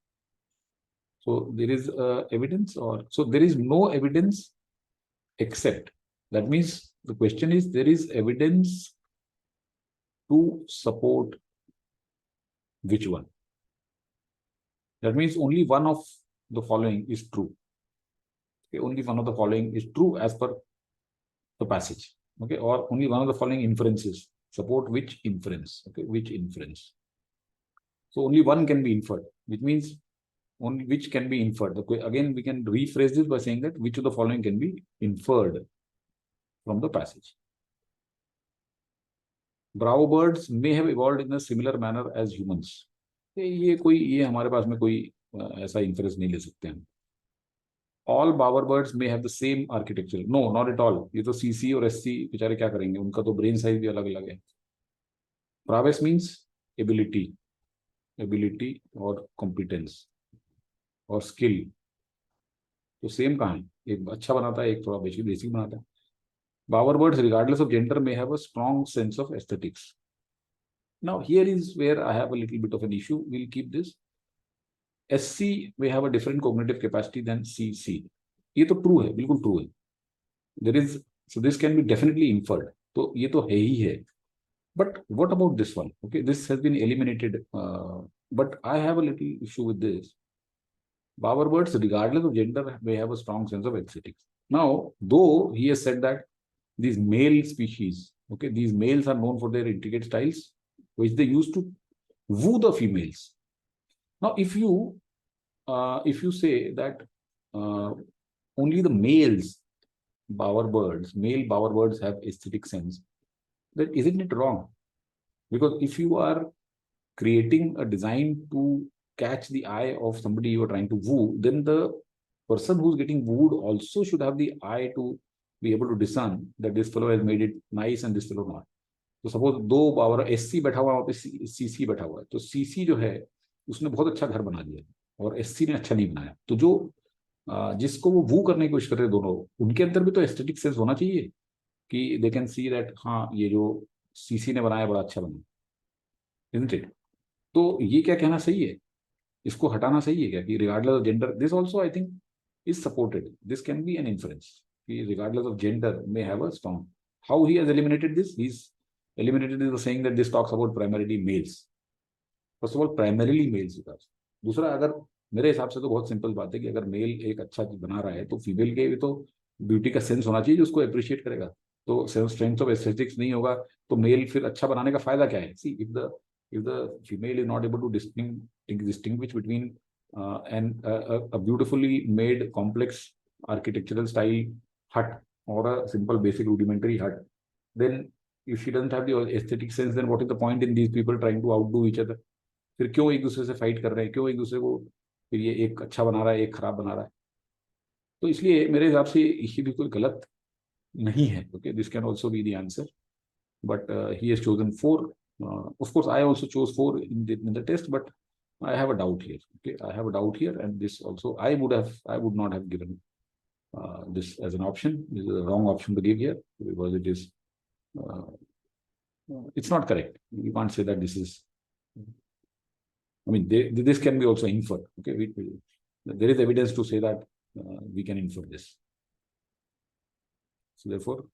So there is evidence, or so there is no evidence except. That means the question is, there is evidence to support which one? That means only one of the following is true. Okay, only one of the following is true as per the passage. Okay, or only one of the following inferences support which inference. Okay, which inference. So only one can be inferred, which means only which can be inferred. Again, we can rephrase this by saying that which of the following can be inferred from the passage. Bowerbirds may have evolved in a similar manner as humans. ये हमारे पास में कोई ऐसा inference नहीं ले सकते हैं. All bowerbirds may have the same architecture. No, not at all. ये तो CC और SC बेचारे क्या करेंगे? उनका तो brain size भी अलग-अलग है. Prowess means ability और competence और skill. तो सेम कहाँ है? एक अच्छा बनाता है, एक थोड़ा बेसिक बनाता है. Bowerbirds, regardless of gender, may have a strong sense of aesthetics. Now here is where I have a little bit of an issue. We'll keep this. SC may have a different cognitive capacity than CC. ये तो true है, बिल्कुल true है. There is, so this can be definitely inferred. तो ये तो है ही है. But what about this one? Okay, this has been eliminated. But I have a little issue with this. Bowerbirds, regardless of gender, may have a strong sense of aesthetics. Now, though he has said that these male species, okay, these males are known for their intricate styles, which they use to woo the females. Now, if you say that only the males, male bowerbirds have aesthetic sense, then isn't it wrong? Because if you are creating a design to catch the eye of somebody you are trying to woo, then the person who's getting wooed also should have the eye to be able to discern that this fellow has made it nice and this fellow not. तो suppose दो बावर SC बैठा हुआ, वहां पे CC बैठा हुआ है, तो CC जो है उसने बहुत अच्छा घर बना दिया और SC ने अच्छा नहीं बनाया. तो जो जिसको वो वू करने की कोशिश कर रहे हैं दोनों, उनके अंदर भी तो एस्थेटिक सेंस होना चाहिए कि दे कैन सी दैट हाँ ये जो CC ने बनाया बड़ा अच्छा बना, isn't it? तो ये क्या कहना सही है? इसको हटाना सही है क्या कि regardless of gender? This also I think is supported. This can be an influence कि regardless of gender may have a strong. How he has eliminated this? He is eliminated is saying that this talks about primarily males. First of all, primarily males विकास. दूसरा, अगर मेरे हिसाब से तो बहुत simple बात है कि अगर मेल एक अच्छा चीज बना रहा है तो फीमेल के भी तो ब्यूटी का सेंस होना चाहिए जो उसको अप्रिशिएट करेगा. तो स्ट्रेंथ ऑफ एस्थेटिक्स नहीं होगा तो मेल फिर अच्छा बनाने का फायदा क्या है? सी, if the female is not able to distinguish between a beautifully made complex architectural style hut or a simple basic rudimentary hut, then if she doesn't have the aesthetic sense, then what is the point in these people trying to outdo each other? फिर क्यों एक दूसरे से fight कर रहे हैं? क्यों एक दूसरे को फिर ये एक अच्छा बना रहा है एक खराब बना रहा है? तो इसलिए मेरे हिसाब से ये भी कोई गलत नहीं है. Okay, this can also be the answer, but he has chosen 4. Of course, I also chose 4 in the test, but I have a doubt here. Okay, I have a doubt here, and this also I would not have given this as an option. This is a wrong option to give here because it is. It's not correct. You can't say that this is. I mean, this can be also inferred. Okay, there is evidence to say that we can infer this. So therefore,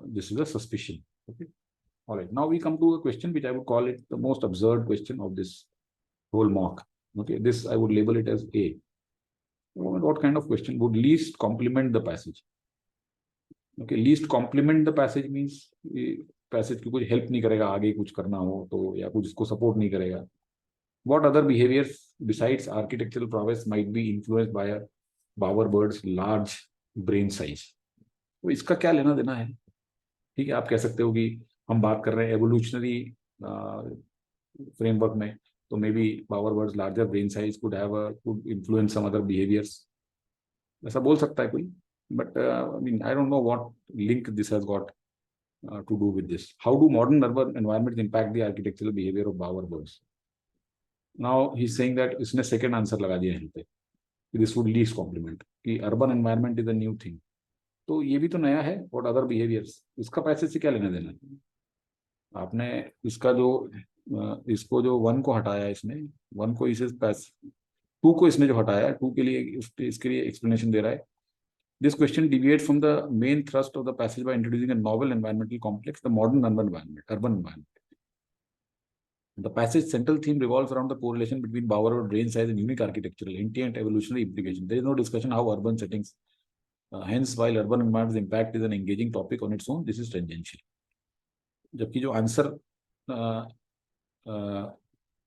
this is a suspicion. Okay. All right. Now we come to a question which I would call it the most absurd question of this whole mock. Okay, this I would label it as A. What kind of question would least complement the passage? Okay, least complement the passage means passage की कुछ help नहीं करेगा आगे कुछ करना हो तो, या कुछ इसको support नहीं करेगा. What other behaviors besides architectural prowess might be influenced by a bowerbird's large brain size? तो इसका क्या लेना देना है? ठीक है, आप कह सकते हो कि हम बात कर रहे हैं एवोल्यूशनरी फ्रेमवर्क में, तो may be bowerbird's larger brain size could influence some other behaviors. ऐसा बोल सकता है कोई. But I mean, I don't know what link this has got to do with this. How do modern urban environments impact the architectural behavior of bowerbirds? Now he's saying that इसने second answer लगा दिया यहाँ पे. This would least complement कि urban environment is a new thing. तो ये भी तो नया है. What other behaviors? इसका पैसे से क्या लेना देना है? आपने इसका जो इसको जो 1 को हटाया इसने, 1 को इसे 2 को इसने जो हटाया, 2 के लिए इसके लिए एक्सप्लेनेशन दे रहा है. This question deviates from the main thrust of the passage by introducing a novel environmental complex, the modern urban environment. The passage's central theme revolves around the correlation between bowerbird brain size and unique architectural, intent, evolutionary implication. There is no discussion how urban settings. Hence, while urban environment's impact is an engaging topic on its own, this is tangential. जबकि जो answer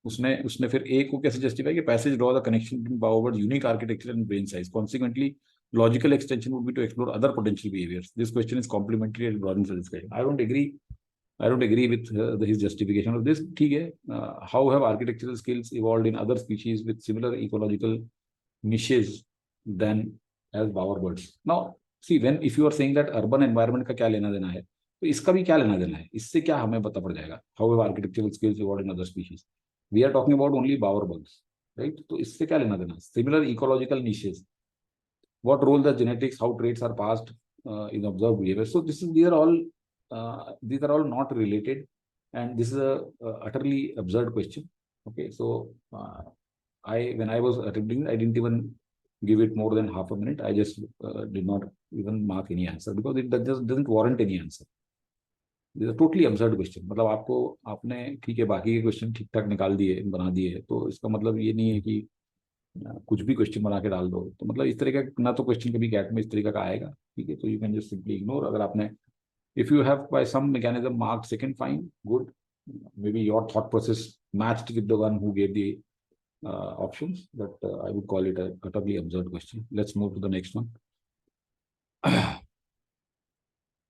उसने फिर A को कैसे justify कि passage draw the connection between bowerbird unique architecture and brain size. Consequently, logical extension would be to explore other potential behaviors. This question is complementary and broadens the discussion. I don't agree with his justification of this. ठीक है. How have architectural skills evolved in other species with similar ecological niches than as bowerbirds? Now, see, if you are saying that urban environment का क्या लेना देना है, तो इसका भी क्या लेना देना है? इससे क्या हमें पता पड़ जाएगा? How have architectural skills evolved in other species? We are talking about only bowerbirds, right? तो इससे क्या लेना देना? Similar ecological niches. What role does genetics, how traits are passed in observed behavior? So these are all not related. And this is a utterly absurd question. Okay, so when I was attempting, I didn't even give it more than half a minute. I just did not even mark any answer because it just doesn't warrant any answer. This is a totally absurd question. मतलब आपको आपने ठीक है बाकी के question ठीक ठाक निकाल दिए बना दिए, तो इसका मतलब ये नहीं है कि कुछ भी क्वेश्चन बना के डाल दो। तो मतलब इस तरह का ना तो क्वेश्चन कभी कैट में इस तरीके का आएगा, ठीक है, तो you can just simply ignore. अगर आपने if you have by some mechanism marked second, fine, good. Maybe your thought process matched with the one who gave the options, but I would call it a utterly absurd question. Let's move to the next one.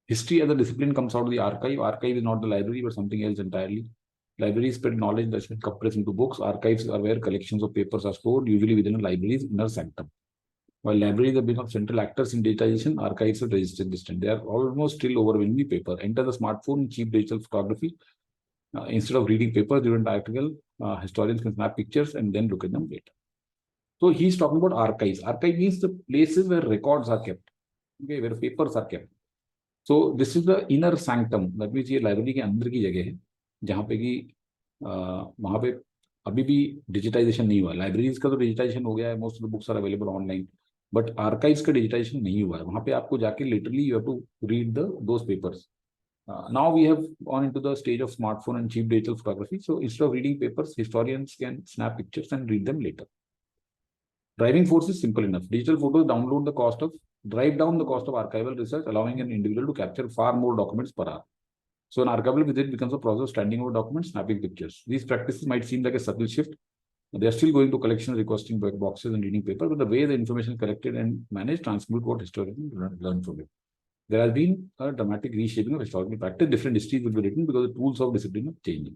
History as a discipline comes out of the archive. Archive is not the library, but something else entirely. Libraries spread knowledge that's been compressed into books. Archives are where collections of papers are stored, usually within a library's inner sanctum. While libraries have become central actors in digitization, archives are resistant distant. They are almost still overwhelmingly paper. Enter the smartphone, cheap digital photography. Instead of reading papers during the article, historians can snap pictures and then look at them later. So he's talking about archives. Archive means the places where records are kept, okay, where papers are kept. So this is the inner sanctum. That means ये library के अंदर की जगह है जहाँ पे कि वहाँ पे अभी भी डिजिटाइजेशन नहीं हुआ। लाइब्रेरीज का तो डिजिटाइजेशन हो गया है, most of the books are available online, but archives का डिजिटाइजेशन नहीं हुआ है। वहाँ पे आपको जाके literally you have to read those papers. Now we have gone into the stage of smartphone and cheap digital photography. So instead of reading papers, historians can snap pictures and read them later. Driving force is simple enough. Digital photos drive down the cost of archival research, allowing an individual to capture far more documents per hour. So an archival visit becomes a process of standing over documents, snapping pictures. These practices might seem like a subtle shift. They are still going to collections, requesting boxes and reading paper, but the way the information is collected and managed transmute what historians learn from it. There has been a dramatic reshaping of historical practice. Different histories will be written because the tools of discipline are changing.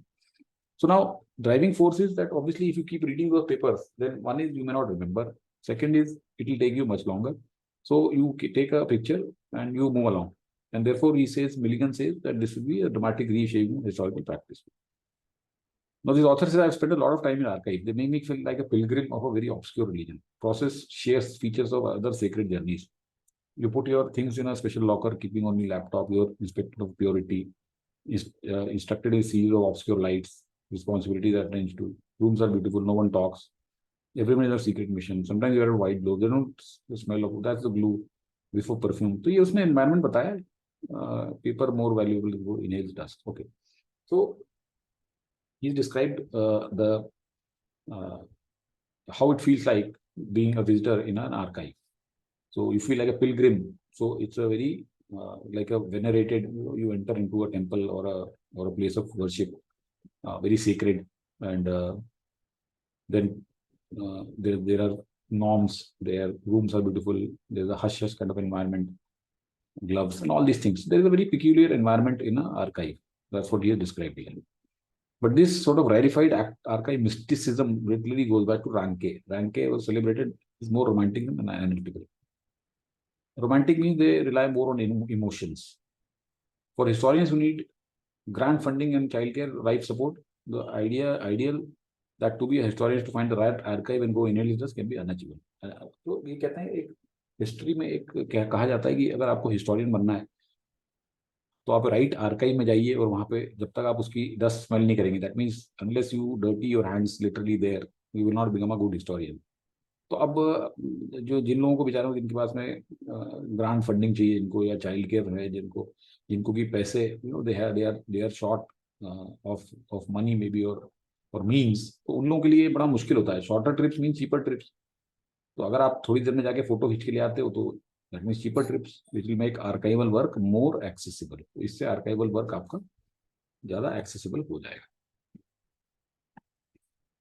So now, driving force is that obviously if you keep reading those papers, then one is you may not remember. Second is it will take you much longer. So you take a picture and you move along. And therefore, Milligan says that this will be a dramatic reshaping of historical practice. Now, this author says, I've spent a lot of time in archive. They make me feel like a pilgrim of a very obscure religion. Process shares features of other sacred journeys. You put your things in a special locker, keeping on your laptop, your inspector of purity, instructed a series of obscure lights, responsibilities are attached to. Rooms are beautiful, no one talks. Everyone is a secret mission. Sometimes you are a white glow. They don't smell of that's the glue before perfume. So ये उसने environment बताया. Paper more valuable than inhales dust. Okay. So he's described how it feels like being a visitor in an archive. So you feel like a pilgrim. So it's a very like a venerated. You enter into a temple or a place of worship, very sacred, and then there are norms. Their rooms are beautiful. There's a hush hush kind of environment, gloves and all these things. There is a very peculiar environment in an archive. That's what he has described here. But this sort of rarefied archive mysticism literally goes back to Ranke. Ranke was celebrated is more romantic than analytical. Romantic means they rely more on emotions. For historians who need grant funding and childcare life support, the ideal that to be a historian is to find the right archive and go analysis can be unachievable. तो ये कहते हैं एक history में एक कहा जाता है कि अगर आपको हिस्टोरियन बनना है तो आप राइट आर्काइव में जाइए और वहां पे जब तक आप उसकी डस्ट स्मेल नहीं करेंगे, that means unless you dirty your hands literally there, you will not become a good historian. तो अब जो जिन लोगों को बेचारों जिनके पास में ग्रांट फंडिंग चाहिए जिनको, या चाइल्ड केयर है जिनको जिनको की पैसे they are short of money may be और मीन्स, तो उन लोगों के लिए बड़ा मुश्किल होता है. Shorter trips mean cheaper trips. तो अगर आप थोड़ी देर में जाके फोटो खींच के लिए आते हो तो that means cheaper trips which will make archival work more accessible. तो इससे आर्काइवल वर्क आपका ज्यादा एक्सेसिबल हो जाएगा.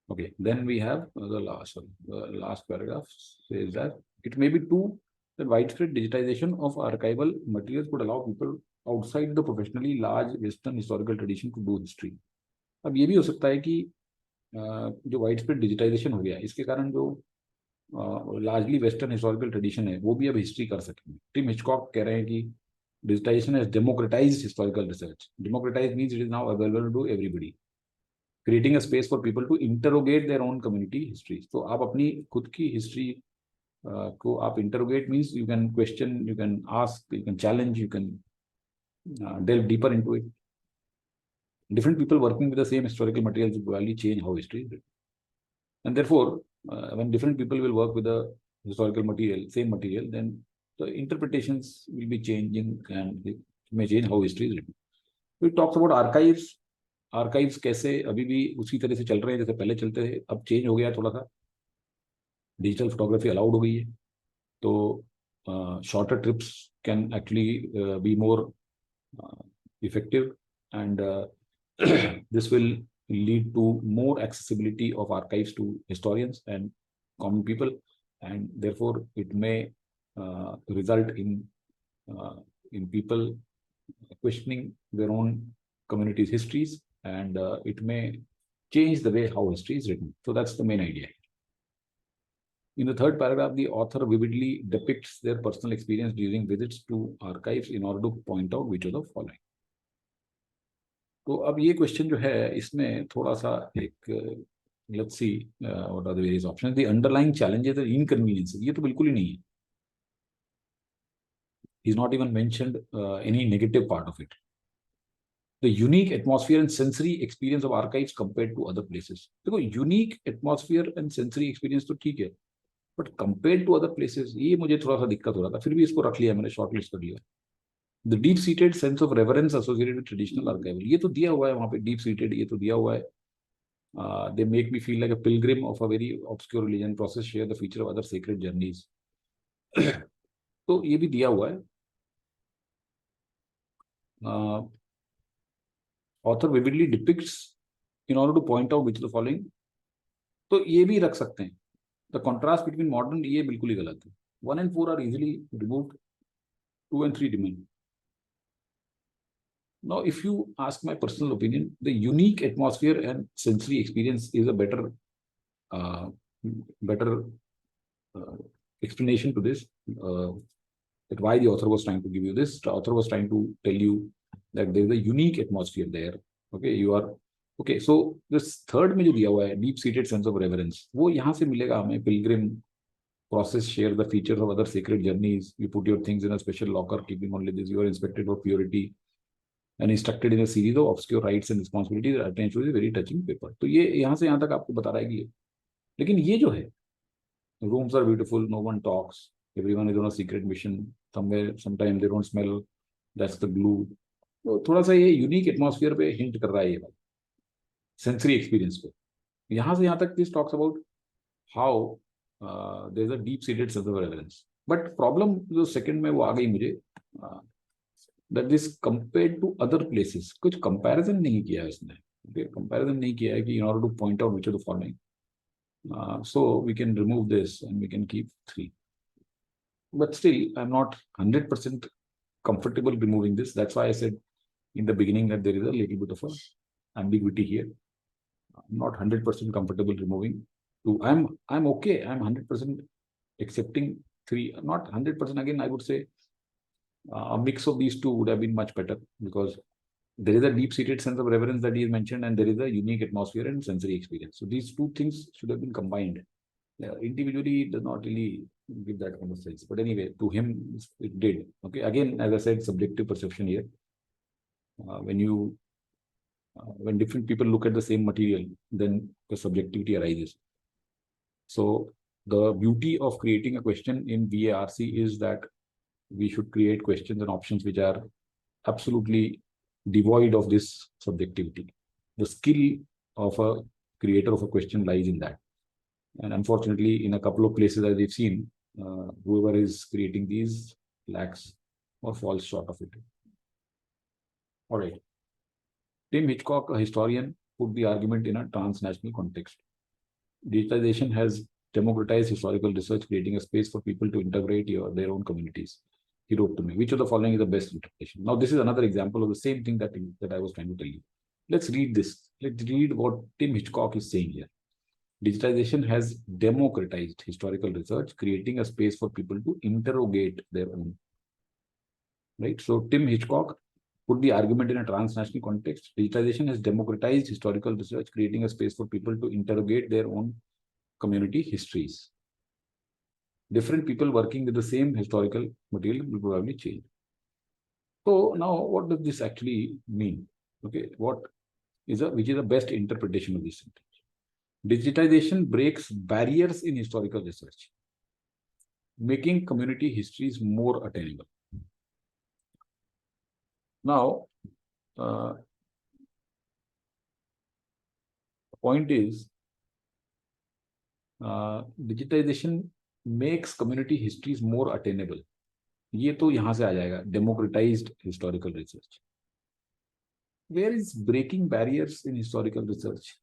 Okay, then we have the last paragraph says that it may be true that widespread digitization of archival materials could allow people outside the professionally large Western historical tradition to do history. अब ये भी हो सकता है कि जो widespread digitisation हो गया इसके कारण जो लार्जली वेस्टर्न हिस्टोरिकल ट्रेडिशन है वो भी अब हिस्ट्री कर सकेंगे. टिम हिचकॉक कह रहे हैं कि digitization has democratized historical research. Democratize means it is now available to everybody, creating a space for people to interrogate their own community histories. तो आप अपनी खुद की हिस्ट्री को आप interrogate means you can question, you can ask, you can challenge, you can delve deeper into it. Different people working with the same historical materials will probably change how history is written. And therefore, when different people will work with the historical material, same material, then the interpretations will be changing and it may change how history is written. We talked about archives. Archives कैसे अभी भी उसी तरह से चल रहे हैं जैसे पहले चलते थे, अब चेंज हो गया थोड़ा सा, डिजिटल फोटोग्राफी अलाउड हो गई है, तो shorter trips can actually be more effective, and this will lead to more accessibility of archives to historians and common people, and therefore it may result in people questioning their own community's histories, and it may change the way how history is written. So that's the main idea. In the third paragraph, the author vividly depicts their personal experience during visits to archives in order to point out which of the following. तो अब ये question जो है इसमें थोड़ा सा एक let's see what are the various options, the underlying challenges and inconveniences, ये तो बिल्कुल ही नहीं है. He's not even mentioned any negative part of it. The unique atmosphere and sensory experience of archives compared to other places. देखो unique atmosphere and sensory experience तो ठीक है, but compared to other places ये मुझे थोड़ा सा दिक्कत हो रहा था, फिर भी इसको रख लिया मैंने, शॉर्ट लिस्ट कर लिया. The deep-seated sense of reverence associated with traditional archival, ये तो दिया हुआ है वहाँ पे, deep-seated ये तो दिया हुआ है. They make me feel like a pilgrim of a very obscure religion. Process share the feature of other sacred journeys. तो ये भी दिया हुआ है. Author vividly depicts in order to point out which of the following, तो ये भी रख सकते हैं. The contrast between modern, ये बिल्कुल ही गलत है. 1 and 4 are easily removed. 2 and 3 remain. Now, if you ask my personal opinion, the unique atmosphere and sensory experience is a better explanation to this. That why the author was trying to give you this. The author was trying to tell you that there is a unique atmosphere there. Okay, you are okay. So this third में जो दिया हुआ है, deep-seated sense of reverence, वो यहाँ से मिलेगा हमें. Pilgrim, process share the features of other sacred journeys. You put your things in a special locker, keeping only this. You are inspected for purity and instructed in a series of obscure rights and responsibilities attached to a very touching paper. तो ये यहाँ से यहाँ तक आपको बता रहा है कि लेकिन ये जो है, rooms are beautiful, no one talks, everyone is on a secret mission somewhere, sometimes they don't smell, that's the glue. तो थोड़ा सा ये यूनिक एटमॉस्फेयर पे हिंट कर रहा है ये बात, सेंसरी एक्सपीरियंस पे. यहाँ से यहाँ तक this talks about how there is a deep seated sense of reference. But problem जो सेकंड में वो आ गई मुझे, that this compared to other places, कुछ कंपैरिजन नहीं किया है इसने. कंपैरिजन नहीं किया है कि in order to point out which of the following. So we can remove this and we can keep 3. But still, I'm not 100% comfortable removing this. That's why I said in the beginning that there is a little bit of a ambiguity here. I'm not 100% comfortable removing 2. I'm okay. I'm 100% accepting 3. Not 100%. Again, I would say a mix of these two would have been much better, because there is a deep-seated sense of reverence that he has mentioned, and there is a unique atmosphere and sensory experience. So these two things should have been combined. Individually, it does not really give that kind of sense. But anyway, to him, it did. Okay. Again, as I said, subjective perception here. When different people look at the same material, then the subjectivity arises. So the beauty of creating a question in VARC is that we should create questions and options which are absolutely devoid of this subjectivity. The skill of a creator of a question lies in that. And unfortunately, in a couple of places as we've seen, whoever is creating these lacks or falls short of it. All right. Tim Hitchcock, a historian, put the argument in a transnational context. Digitization has democratized historical research, creating a space for people to integrate their own communities. He wrote to me, which of the following is the best interpretation? Now, this is another example of the same thing that I was trying to tell you. Let's read this. Let's read what Tim Hitchcock is saying here. Digitization has democratized historical research, creating a space for people to interrogate their own. Right? So, Tim Hitchcock put the argument in a transnational context. Digitization has democratized historical research, creating a space for people to interrogate their own community histories. Different people working with the same historical material will probably change. So now, what does this actually mean? Okay, what which is the best interpretation of this sentence. Digitization breaks barriers in historical research, making community histories more attainable. Now, the point is, digitization makes community histories more attainable. ये तो यहां से आ जाएगा, democratized historical research. Where is breaking barriers in historical research?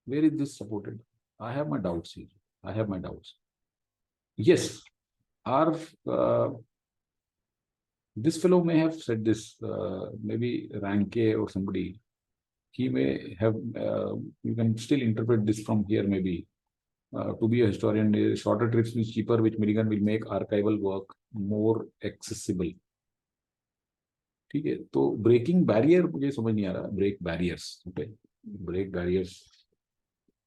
Where is this supported? I have my doubts here. I have my doubts. Yes, our this fellow may have said this, maybe Ranke or somebody. He may have, you can still interpret this from here, maybe. To be a historian, shorter trips will be cheaper, which Milligan will make archival work more accessible. ठीक है, तो breaking barrier मुझे समझ नहीं आ रहा. Break barriers, okay, break barriers,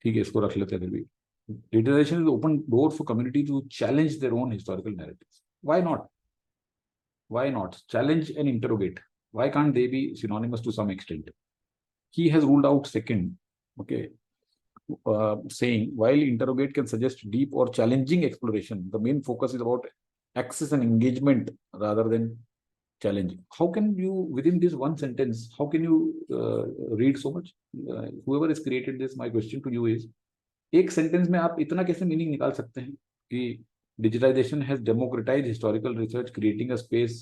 ठीक है, इसको रख लेते हैं. फिर भी digitization is open door for community to challenge their own historical narratives. Why not? Why not challenge and interrogate? Why can't they be synonymous to some extent? He has ruled out second, okay, saying while interrogate can suggest deep or challenging exploration, the main focus is about access and engagement rather than challenging. How can you, within this one sentence, how can you read so much? Whoever has created this, my question to you is, एक sentence में आप इतना कैसे meaning निकाल सकते हैं कि digitization has democratized historical research, creating a space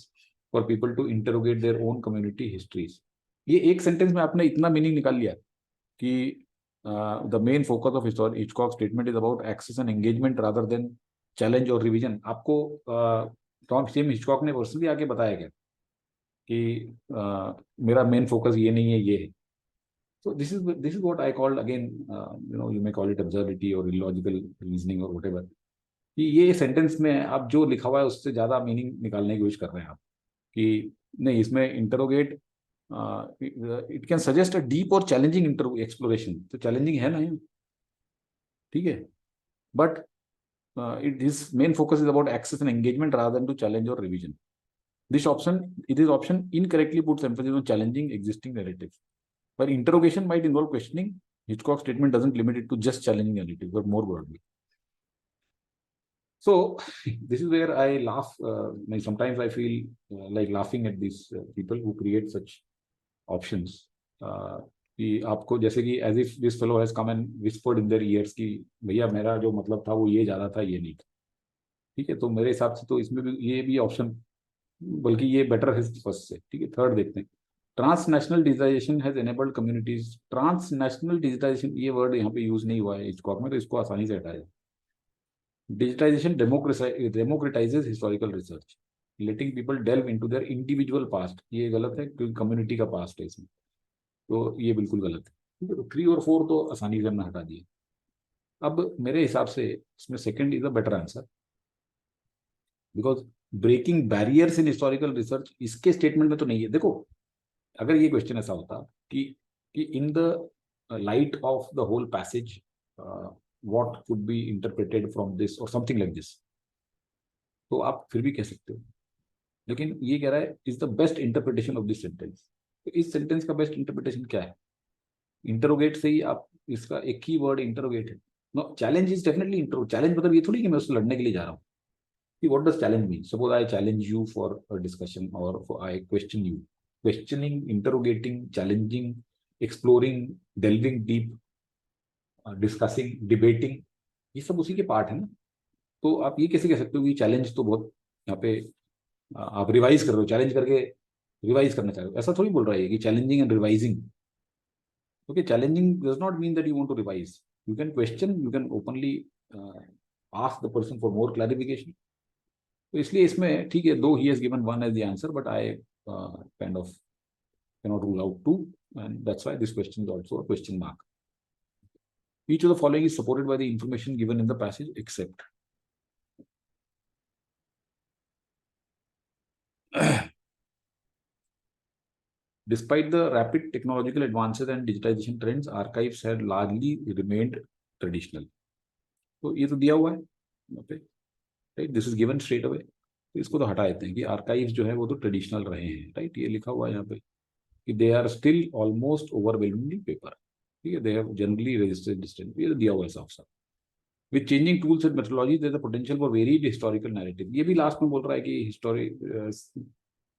for people to interrogate their own community histories. ये एक सेंटेंस में आपने इतना मीनिंग निकाल लिया कि the main focus of Hitchcock statement is about access and engagement rather than challenge और revision. आपको टॉम सेम हिचकॉक ने पर्सनली आके बताया क्या कि मेरा मेन फोकस ये नहीं है, ये है. So this is what I called, again, you may call it absurdity or illogical reasoning or whatever. कि ये सेंटेंस में आप जो लिखा हुआ है उससे ज्यादा मीनिंग निकालने की कोशिश कर रहे हैं आप कि नहीं, इसमें interrogate, it can suggest a deep और चैलेंजिंग एक्सप्लोरेशन. तो चैलेंजिंग है ना, ठीक है, but it is main focus is about access and engagement rather than to challenge और revision. This option incorrectly puts emphasis on challenging existing narratives. But interrogation might involve questioning. Hitchcock's statement doesn't limit it to just challenging narratives, but more broadly. So this is where I laugh. Sometimes I feel like laughing at these people who create such options. कि आपको जैसे कि as if this fellow has come and whispered in their ears कि भैया मेरा जो मतलब था वो ये ज्यादा था, ये नहीं था. ठीक है, तो मेरे हिसाब से तो इसमें भी ये भी ऑप्शन, बल्कि ये बेटर है फर्स्ट से. ठीक है, थर्ड देखते हैं. Transnational digitization has enabled communities. Transnational digitization, ये वर्ड यहाँ पे यूज नहीं हुआ है हिचकॉक में, तो इसको आसानी से हटाया. Digitization democratizes historical research, letting people delve into their individual past. ये गलत है क्योंकि कम्युनिटी का पास्ट है इसमें, तो ये बिल्कुल गलत है. ठीक है, तो 3 और 4 तो आसानी से हमने हटा दिए. अब मेरे हिसाब से इसमें second is a better answer, because breaking barriers in historical research इसके स्टेटमेंट में तो नहीं है. देखो, अगर ये क्वेश्चन ऐसा होता कि in the light of the whole passage what could be interpreted from this और समथिंग लाइक दिस, तो आप फिर भी कह सकते हो. लेकिन ये कह रहा है is the best interpretation of this sentence. तो इस सेंटेंस का बेस्ट इंटरप्रिटेशन क्या है? इंटरोगेट से ही आप, इसका एक ही वर्ड इंटरोगेट है. No, challenge is definitely interro. Challenge मतलब ये थोड़ी कि मैं उससे लड़ने के लिए जा रहा हूँ. What does challenge mean? Suppose I challenge you for a discussion, or I question you. Questioning, interrogating, challenging, exploring, delving deep, discussing, debating, ये सब उसी के पार्ट है ना. तो आप ये कैसे कह सकते हो कि चैलेंज तो बहुत यहाँ पे आप रिवाइज कर रहे हो, चैलेंज करके रिवाइज करना चाह रहे हो, ऐसा थोड़ी बोल रहा है कि challenging and revising. Okay, challenging does not mean that you want to revise. You can question, you can openly ask the person for more clarification. तो इसलिए इसमें ठीक है, दो ही has given one as the answer, but I kind of cannot rule out 2, and that's why this question is also a question mark. Each of the following is supported by the information given in the passage except. Despite the rapid technological advances and digitization trends, archives had largely remained traditional. तो ये तो दिया हुआ है, right, this is given straight away. तो इसको तो हटा देते हैं कि आर्काइव्स जो है वो तो ट्रेडिशनल रहे हैं, राइट, ये लिखा हुआ है यहाँ पे. they are still almost overwhelmingly paper. They have generally resisted distance. ये दिया हुआ है साफ साफ. With changing tools and methodology, there is a potential for varied historical narrative. ये भी last में बोल रहा है कि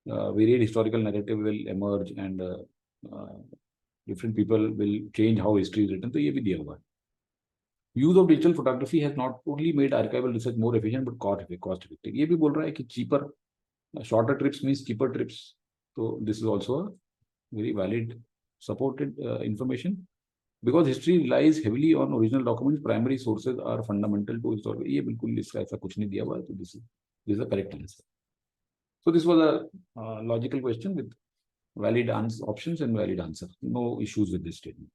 varied historical narrative will emerge and different people will change how history is written. तो ये भी दिया हुआ है. Use of digital photography has not only made archival research more efficient but cost effective. ये भी बोल रहा है कि cheaper, shorter trips means cheaper trips. So this is also a very valid supported information. Because history relies heavily on original documents, primary sources are fundamental to historical. ये बिल्कुल इसका ऐसा कुछ नहीं दिया हुआ है, तो this is the correct answer. So this was a logical question with valid options and valid answer. No issues with this statement.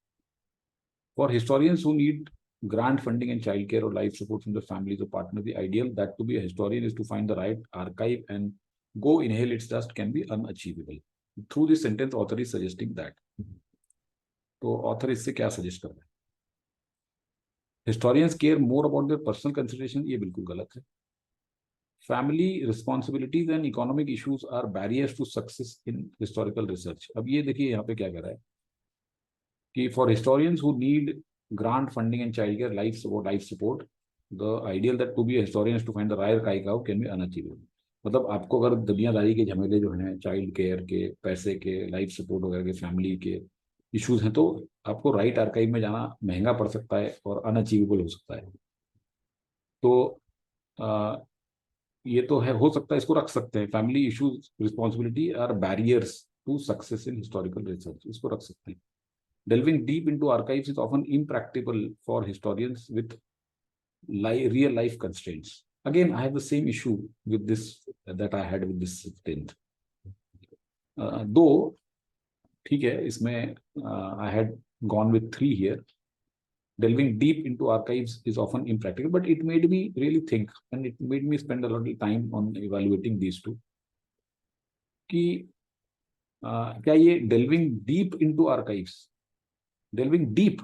For historians who need grant funding and childcare or life support from the families or partners, the ideal that to be a historian is to find the right archive and go inhale its dust can be unachievable. Through this sentence, author is suggesting that. तो author इससे क्या suggest कर रहे हैं? Historians care more about their personal consideration, ये बिल्कुल गलत है. Family responsibilities and economic issues are barriers to success in historical research. अब ये देखिए यहाँ पे क्या कह रहा है कि for historians who need grant funding and child care life support the ideal that to be historians to find the right काइकाउ कैन बी अनअचीवेबल. मतलब आपको अगर दुनियादारी के झमेले जो हैं, चाइल्ड केयर के, पैसे के, लाइफ सपोर्ट वगैरह के, फैमिली के इश्यूज हैं, तो आपको राइट आर्काइव में जाना महंगा पड़ सकता है और अनअचीवेबल हो सकता है. तो ये तो है, हो सकता है, इसको रख सकते हैं. Family issues responsibility are barriers to success in historical research, इसको रख सकते हैं. Delving deep into archives is often impractical for historians with real life constraints. Again, I have the same issue with this that I had with this 10th. Though ठीक है, इसमें I had gone with 3 here. Delving deep into archives is often impractical, but it made me really think and it made me spend a lot of time on evaluating these two. कि क्या ये delving deep into archives, delving deep,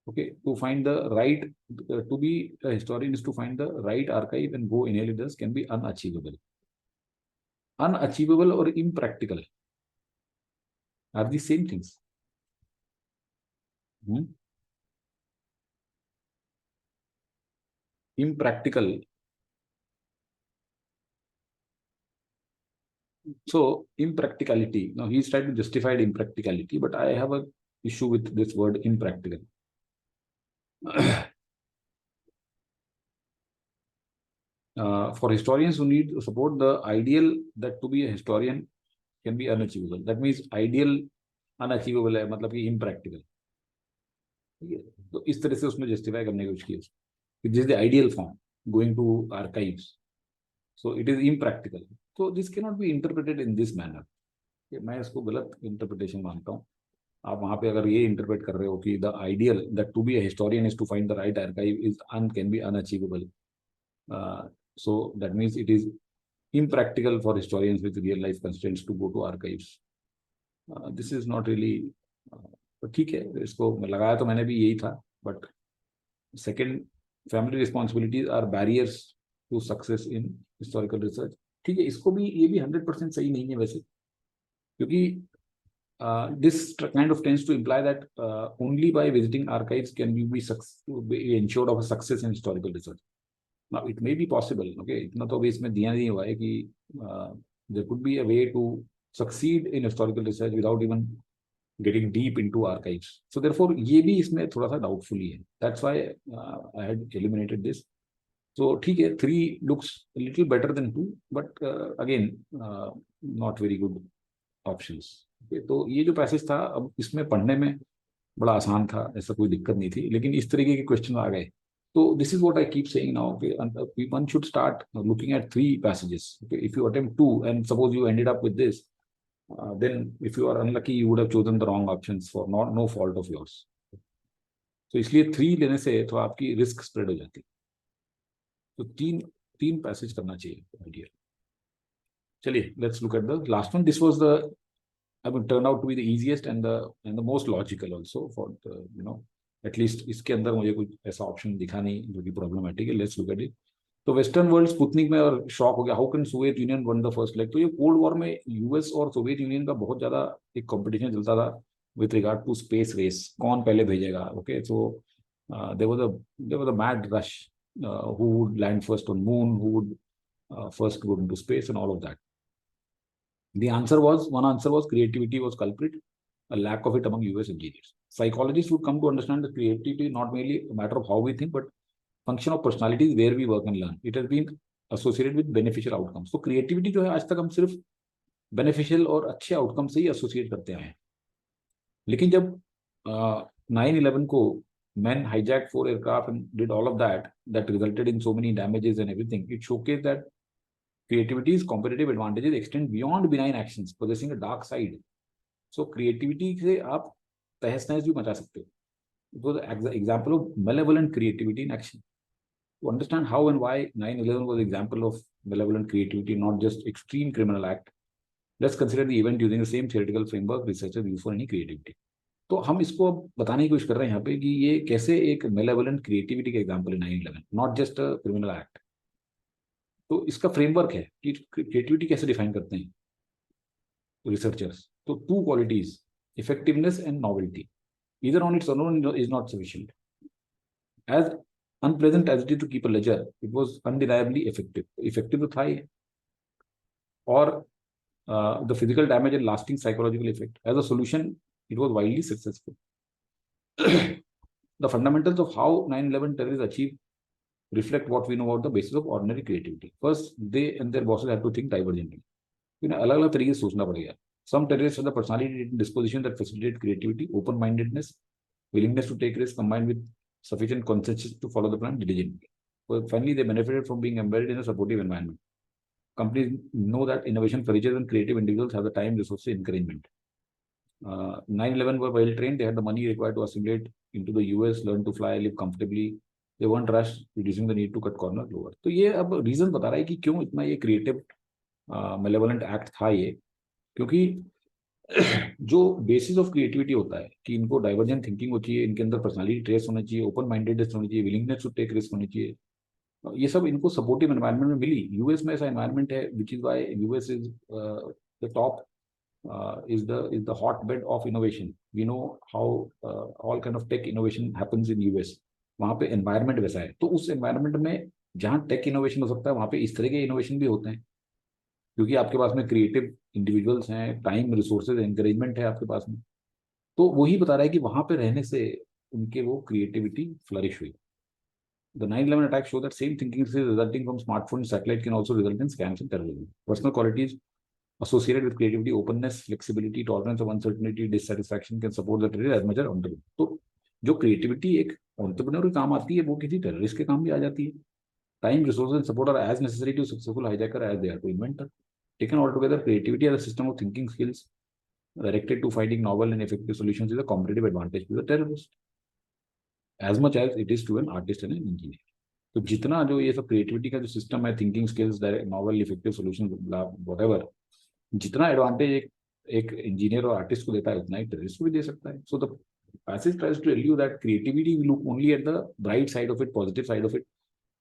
okay, to find the right, to be a historian is to find the right archive and go inhale this can be unachievable. Unachievable or impractical are the same things. Impractical. So impracticality. Now he's trying to justify impracticality, but I have a issue with this word impractical. For historians who need support, the ideal that to be a historian can be unachievable. That means ideal unachievable है, मतलब कि impractical. तो इस तरह से उसमें justify करने की कोशिश की. This is the ideal form, going to archives. So it is impractical. So this cannot be interpreted in this manner. मैं इसको गलत interpretation मानता हूँ. आप वहाँ पे अगर ये interpret कर रहे हो कि the ideal that to be a historian is to find the right archive is can be unachievable. So that means it is impractical for historians with real life constraints to go to archives. This is not really ठीक है, इसको लगाया तो मैंने भी यही था, but second, family responsibilities are barriers to success in historical research. ठीक है, इसको भी, ये भी 100% सही नहीं है वैसे, क्योंकि this kind of tends to imply that only by visiting archives can you be ensured of a success in historical research. Now it may be possible, okay, इतना तो अभी इसमें दिया नहीं हुआ है कि there could be a way to succeed in historical research without even getting deep into archives. So therefore ये भी इसमें थोड़ा सा doubtful ही है. That's why I had eliminated this. So ठीक है, 3 looks a little better than 2, but again not very good options. Okay, तो ये जो पैसेज था, अब इसमें पढ़ने में बड़ा आसान था, ऐसा कोई दिक्कत नहीं थी, लेकिन इस तरीके के क्वेश्चन आ गए. So this is what I keep saying now. Okay, one should start looking at 3 passages. Okay, if you attempt 2 and suppose you ended up with this, then if you are unlucky, you would have chosen the wrong options for no fault of yours. So इसलिए 3 लेने से तो आपकी risk spread हो जाती है. तो 3 passage करना चाहिए idea. चलिए, let's look at the last one. This was the, I mean, turned out to be the easiest and the most logical also for the, at least इसके अंदर मुझे कुछ ऐसा ऑप्शन दिखा नहीं जो कि प्रॉब्लमेटिक है. Let's look at it. तो वेस्टर्न वर्ल्ड स्पुतनिक में और शॉक हो गया, how can Soviet Union won the first leg. तो ये कोल्ड वॉर में यूएस और सोवियत यूनियन का बहुत ज्यादा एक कंपटीशन चलता था with regard to space race, कौन पहले भेजेगा। Okay, so there was a mad rush, who would land first on moon, who would first go into space and all of that. The answer was, one answer was creativity was culprit, a lack of it among US engineers. Psychologists would come to understand that creativity is not merely a matter of how we think, but function of personality is where we work and learn. It has been associated with beneficial outcomes. So creativity जो है आज तक हम सिर्फ beneficial और अच्छे outcome से ही associate करते आए हैं। लेकिन जब 9/11 को men hijacked 4 aircraft and did all of that resulted in so many damages and everything, it showcased that creativity's competitive advantages extend beyond benign actions, possessing a dark side. So creativity से आप तहस नहस भी मचा सकते हो. It was an example of malevolent creativity in action. To understand how and why 9/11 was an example of malevolent creativity, not just extreme criminal act, let's consider the event using the same theoretical framework researchers use for any creativity. तो हम इसको अब बताने की कोशिश कर रहे हैं यहाँ पे कि ये कैसे एक malevolent creativity का एग्जाम्पल है 9/11, not just a criminal act. तो इसका फ्रेमवर्क है कि क्रिएटिविटी कैसे डिफाइन करते हैं रिसर्चर्स. तो 2 qualities, effectiveness and novelty. Either on its own is not sufficient. As unpleasant as it is to keep a ledger, it was undeniably effective. Effective तो था ही, और the physical damage and lasting psychological effect. As a solution, it was widely successful. The fundamentals of how 9/11 terrorists achieved reflect what we know about the basis of ordinary creativity. First, they and their bosses had to think divergently. इन्हें अलग-अलग तरीके से सोचना पड़ेगा. Some terrorists have the personality disposition that facilitate creativity, open-mindedness, willingness to take risks, combined with sufficient consensus to follow the plan diligently. Well, finally, they benefited from being embedded in a supportive environment. Companies know that innovation flourishes when creative individuals have the time, resources, encouragement. 9/11 were well trained. They had the money required to assimilate into the US, learn to fly, live comfortably. They weren't rushed, reducing the need to cut corners lower. तो ये अब reason बता रहा है कि क्यों इतना ये क्रिएटिव मेलेवोलेंट एक्ट था ये. क्योंकि जो बेसिस ऑफ क्रिएटिविटी होता है कि इनको डाइवर्जेंट थिंकिंग होनी चाहिए, इनके अंदर पर्सनालिटी ट्रेस होना चाहिए, ओपन माइंडेडनेस होनी चाहिए, विलिंगनेस टू टेक रिस्क होनी चाहिए. ये सब इनको सपोर्टिव एनवायरनमेंट में मिली. यूएस में ऐसा एनवायरनमेंट है, which is why US is the top, is the hotbed of innovation. We know how all kind of tech innovation happens in US. वहाँ पे एनवायरनमेंट वैसा है. तो उस एनवायरनमेंट में जहाँ टेक इनोवेशन हो सकता है, वहाँ पे इस तरह के इनोवेशन भी होते हैं, क्योंकि आपके पास में क्रिएटिव इंडिविजुअल्स हैं, टाइम, रिसोर्सेज, एनकरेजमेंट है आपके पास में. तो वही बता रहा है कि वहां पे रहने से उनके वो क्रिएटिविटी फ्लरिश हुई. The 9/11 attack show that same thinking skills resulting from smartphone satellite can also result in scams and terrorism. Personal qualities associated with creativity, openness, flexibility, tolerance of uncertainty, dissatisfaction can support the terrorist as much as entrepreneur. तो जो creativity एक entrepreneur के काम आती है, वो किसी terrorist के काम भी आ जाती है. Time, resources, and support are as necessary to successful hijacker as they are to inventor. Taken all together, creativity as a system of thinking skills directed to finding novel and effective solutions is a competitive advantage to the terrorist, as much as it is to an artist and an engineer. तो जितना जो ये सब creativity का जो system है, thinking skills, novel, effective solution, whatever, जितना advantage एक इंजीनियर और आर्टिस्ट को देता है, उतना एक टेररिस्ट को भी दे सकता है. So the passage tries to tell you that creativity we look only at the bright side of it, positive side of it,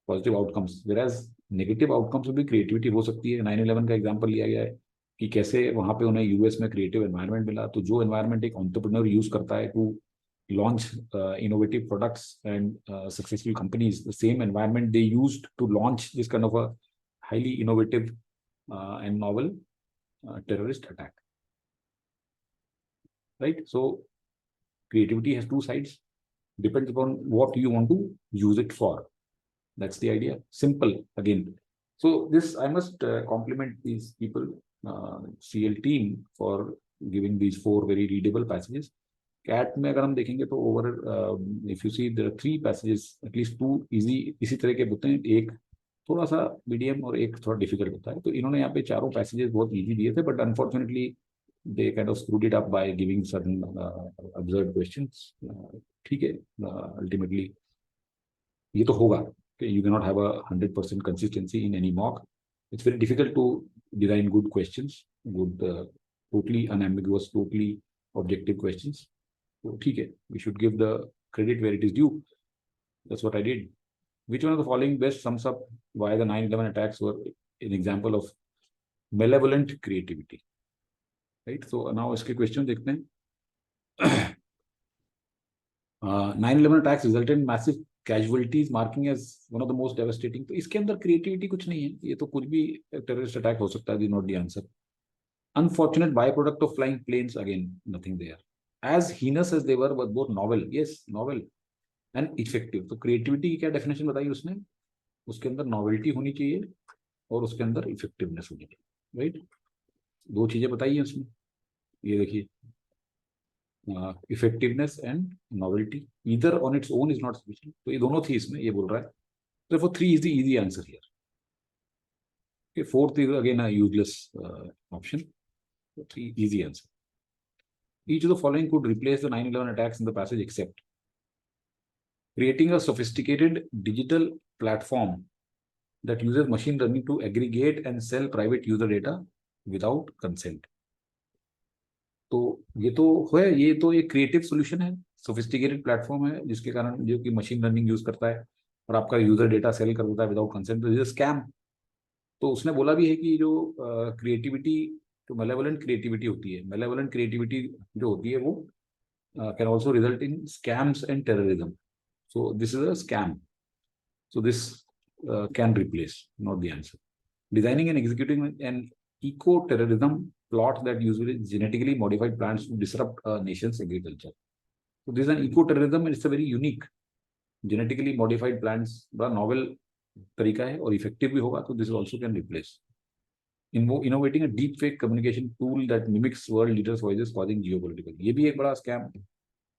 positive outcomes, whereas negative outcomes में भी क्रिएटिविटी हो सकती है. 9/11 का एग्जांपल लिया गया है कि कैसे वहां पे उन्हें यूएस में क्रिएटिव एनवायरनमेंट मिला. तो जो एनवायरनमेंट एक एंटरप्रेन्योर यूज करता है to launch innovative products and successful companies, the same environment they used to launch this kind of a highly innovative and novel terrorist attack. Right? So creativity has 2 sides, depends upon what you want to use it for. That's the idea. Simple again. So this, I must compliment these people, CL team, for giving these 4 very readable passages. CAT में अगर हम देखेंगे तो over, if you see there are 3 passages, at least 2 easy इसी तरह के होते हैं, एक थोड़ा सा मीडियम और एक थोड़ा डिफिकल्ट होता है. तो इन्होंने यहाँ पे चारों पैसेजेस बहुत इजी दिए थे, but unfortunately they kind of screwed it up by giving certain absurd questions. ठीक है, अल्टीमेटली ये तो होगा कि you can not have a 100% consistency in any mock. It's very difficult to design good questions, good totally unambiguous, totally objective questions. तो ठीक है, we should give the credit where it is due. That's what I did. Which one of the following best sums up why the 9/11 attacks were an example of malevolent creativity? Right. So now इसके question देखते हैं. 9/11 attacks resulted in massive casualties, marking as one of the most devastating. तो इसके अंदर creativity कुछ नहीं है, ये तो कुछ भी terrorist attack हो सकता है. This is not the answer. Unfortunate byproduct of flying planes, again nothing there. As heinous as they were, but both novel, yes, novel and effective. तो creativity की क्या definition बताई उसने? उसके अंदर novelty होनी चाहिए और उसके अंदर effectiveness होनी चाहिए, right? दो चीजें बताई हैं उसमें. ये देखिए, effectiveness and novelty, either on its own is not sufficient. तो ये दोनों थी इसमें, ये बोल रहा है. Therefore 3 is the easy answer here. Okay, 4th is again a useless option. So 3 easy answer. Each of the following could replace the 9/11 attacks in the passage except creating a sophisticated digital platform that uses machine learning to aggregate and sell private user data without consent. तो ये तो है, ये तो एक creative solution है, sophisticated platform है जिसके कारण जो कि मशीन लर्निंग यूज करता है और आपका यूजर डेटा सेल कर देता है विदाउट कंसेंट. तो स्कैम. तो उसने बोला भी है कि जो क्रिएटिविटी, जो मेलेवलेंट क्रिएटिविटी होती है, मेलेवलेंट क्रिएटिविटी जो होती है वो can also result in scams and terrorism. So this is a scam. So this can replace, not the answer. Designing and executing an eco-terrorism plot that uses genetically modified plants to disrupt a nation's agriculture. So this is an eco-terrorism and it's a very unique genetically modified plants. बड़ा novel तरीका है और effective भी होगा, तो this also can replace. Innovating a deep fake communication tool that mimics world leaders' voices causing geopolitical. ये भी एक बड़ा scam.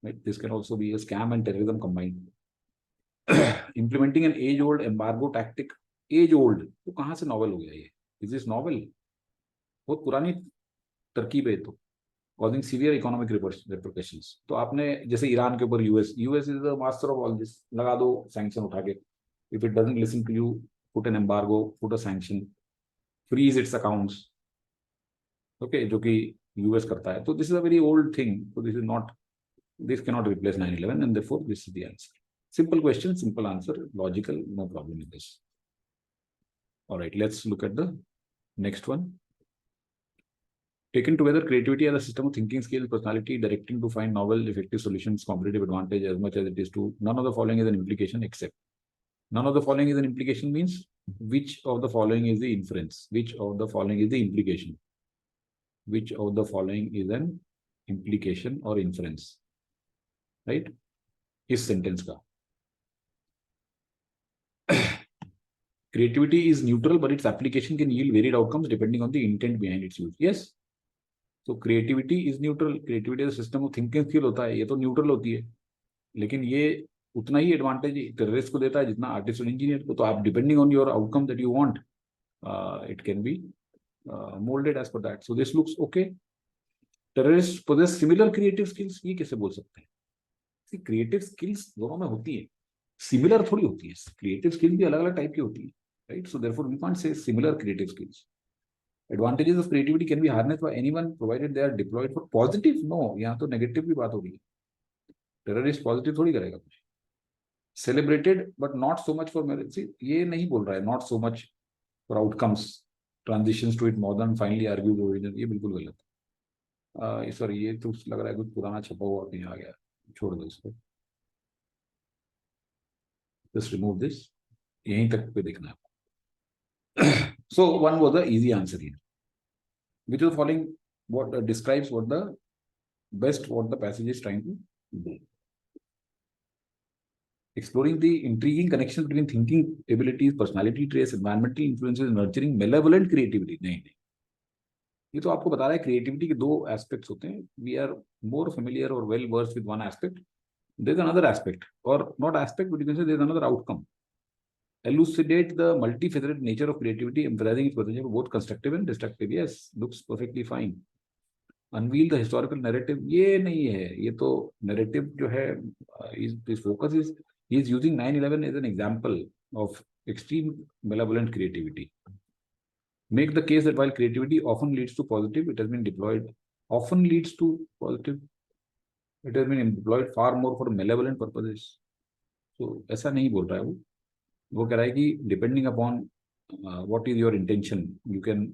Right? This can also be a scam and terrorism combined. Implementing an age-old embargo tactic. Age old, तो कहां से novel हो गया ये? Is this novel? बहुत पुरानी तरकीब है. तो कॉजिंग सीवियर इकोनॉमिक रिपरकशंस. तो आपने जैसे ईरान के ऊपर US is the master of all this, लगा दो सैंक्शन उठा के. If it doesn't listen to you, put an embargo, put a sanction, freeze its accounts. Okay, जो कि यूएस करता है. तो this is a very old thing. तो this is not, this can not replace 9/11 and therefore this is the answer. Simple question, simple answer, logical, no problem in this. All right, let's look at the next one. Taken together, creativity as a system of thinking, skills, personality, directing to find novel, effective solutions, competitive advantage as much as it is to. None of the following is an implication except. None of the following is an implication means which of the following is the inference? Which of the following is the implication? Which of the following is an implication or inference? Right? इस sentence का. Creativity is neutral, but its application can yield varied outcomes depending on the intent behind its use. Yes. So creativity is neutral. Creativity is a system of thinking skill होता है, ये तो neutral होती है. लेकिन ये उतना ही एडवांटेज टेररिस्ट को देता है जितना आर्टिस्ट और इंजीनियर को. तो आप depending on your outcome that you want, it can be moulded as per that. So this looks okay. Terrorist possess similar creative skills, ये कैसे बोल सकते हैं? क्रिएटिव स्किल्स दोनों में होती है, सिमिलर थोड़ी होती है. क्रिएटिव स्किल भी अलग अलग टाइप की होती है. Right? So therefore, we can't say similar creative skills. Advantages of creativity can be harnessed by anyone provided they are deployed for positive. No, यहाँ तो negative की बात हो रही है. Terrorist positive थोड़ी करेगा कुछ. Celebrated but not so much for merit. ये नहीं बोल रहा है not so much for outcomes. Transitions to it modern finally argues origin. ये बिल्कुल गलत है. सॉरी, ये तो लग रहा है कुछ पुराना छपा हुआ कहीं आ गया. छोड़ दो इसको. Just remove this. यहीं तक पे देखना है. So one was the easy answer here. Which of the following what describes what the best what the passage is trying to do? Exploring the intriguing connections between thinking abilities, personality traits, environmental influences, nurturing malevolent creativity. नहीं, ये तो आपको बता रहा है creativity के दो aspects होते हैं. We are more familiar or well versed with one aspect. There is another aspect, or not aspect, but you can say there is another outcome. Elucidate the multifaceted nature of creativity, emphasizing its potential for both constructive and destructive. Yes, looks perfectly fine. Unveil the historical narrative. ये नहीं है, ये तो narrative जो है, his focus is using 9/11 as an example of extreme malevolent creativity. Make the case that while creativity often leads to positive, it has been deployed. Often leads to positive. It has been deployed far more for malevolent purposes. So ऐसा नहीं बोल रहा है वो. वो कह रहा है कि depending upon what is your intention you can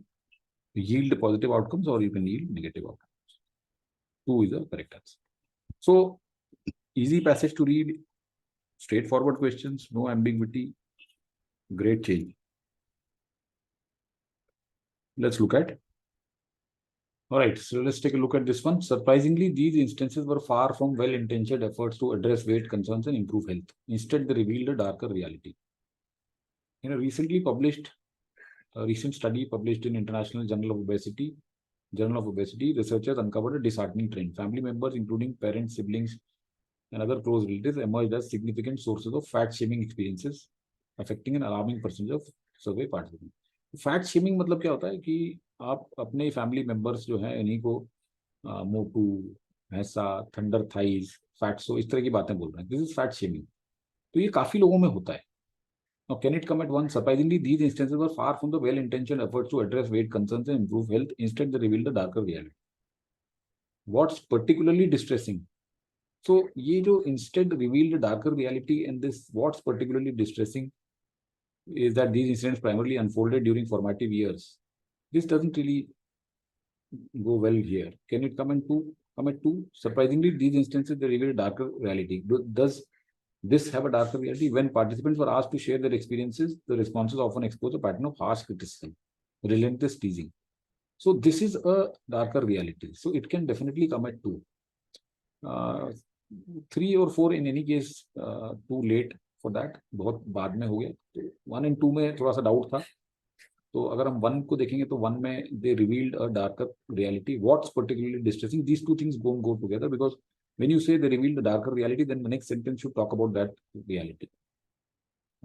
yield positive outcomes or you can yield negative outcomes. 2 is the correct answer. So easy passage to read, straightforward questions, no ambiguity, great change. Let's look at. All right, so let's take a look at this one. Surprisingly, these instances were far from well-intentioned efforts to address weight concerns and improve health. Instead, they revealed a darker reality. In a recent study published in International Journal of Obesity, researchers uncovered a disheartening trend. Family members, including parents, siblings, and other close relatives, emerged as significant sources of fat-shaming experiences, affecting an alarming percentage of survey participants. Fat shaming मतलब क्या होता है कि आप अपने family members जो हैं इन्हीं को मोटू, भैंसा, थंडर थाइज, फैट्सो, इस तरह की बातें बोल रहे हैं. This is fat shaming. तो ये काफी लोगों में होता है. Now, can it come at once? Surprisingly, these instances were far from the well-intentioned efforts to address weight concerns and improve health. Instead, they revealed a darker reality. What's particularly distressing? So, ये जो instead revealed a darker reality, and this what's particularly distressing is that these incidents primarily unfolded during formative years. This doesn't really go well here. Can it come at two? Surprisingly, these instances they reveal a darker reality. Does this have a darker reality? When participants were asked to share their experiences, the responses often expose a pattern of harsh criticism, relentless teasing. So this is a darker reality. So it can definitely come at 2. 3 or 4 in any case too late for that. बहुत बाद में हो गया. तो 1 and 2 में थोड़ा सा doubt था. तो अगर हम 1 को देखेंगे तो 1 में they revealed a darker reality. What's particularly distressing? These two things don't go together, because when you say they revealed a darker reality, then the next sentence should talk about that reality.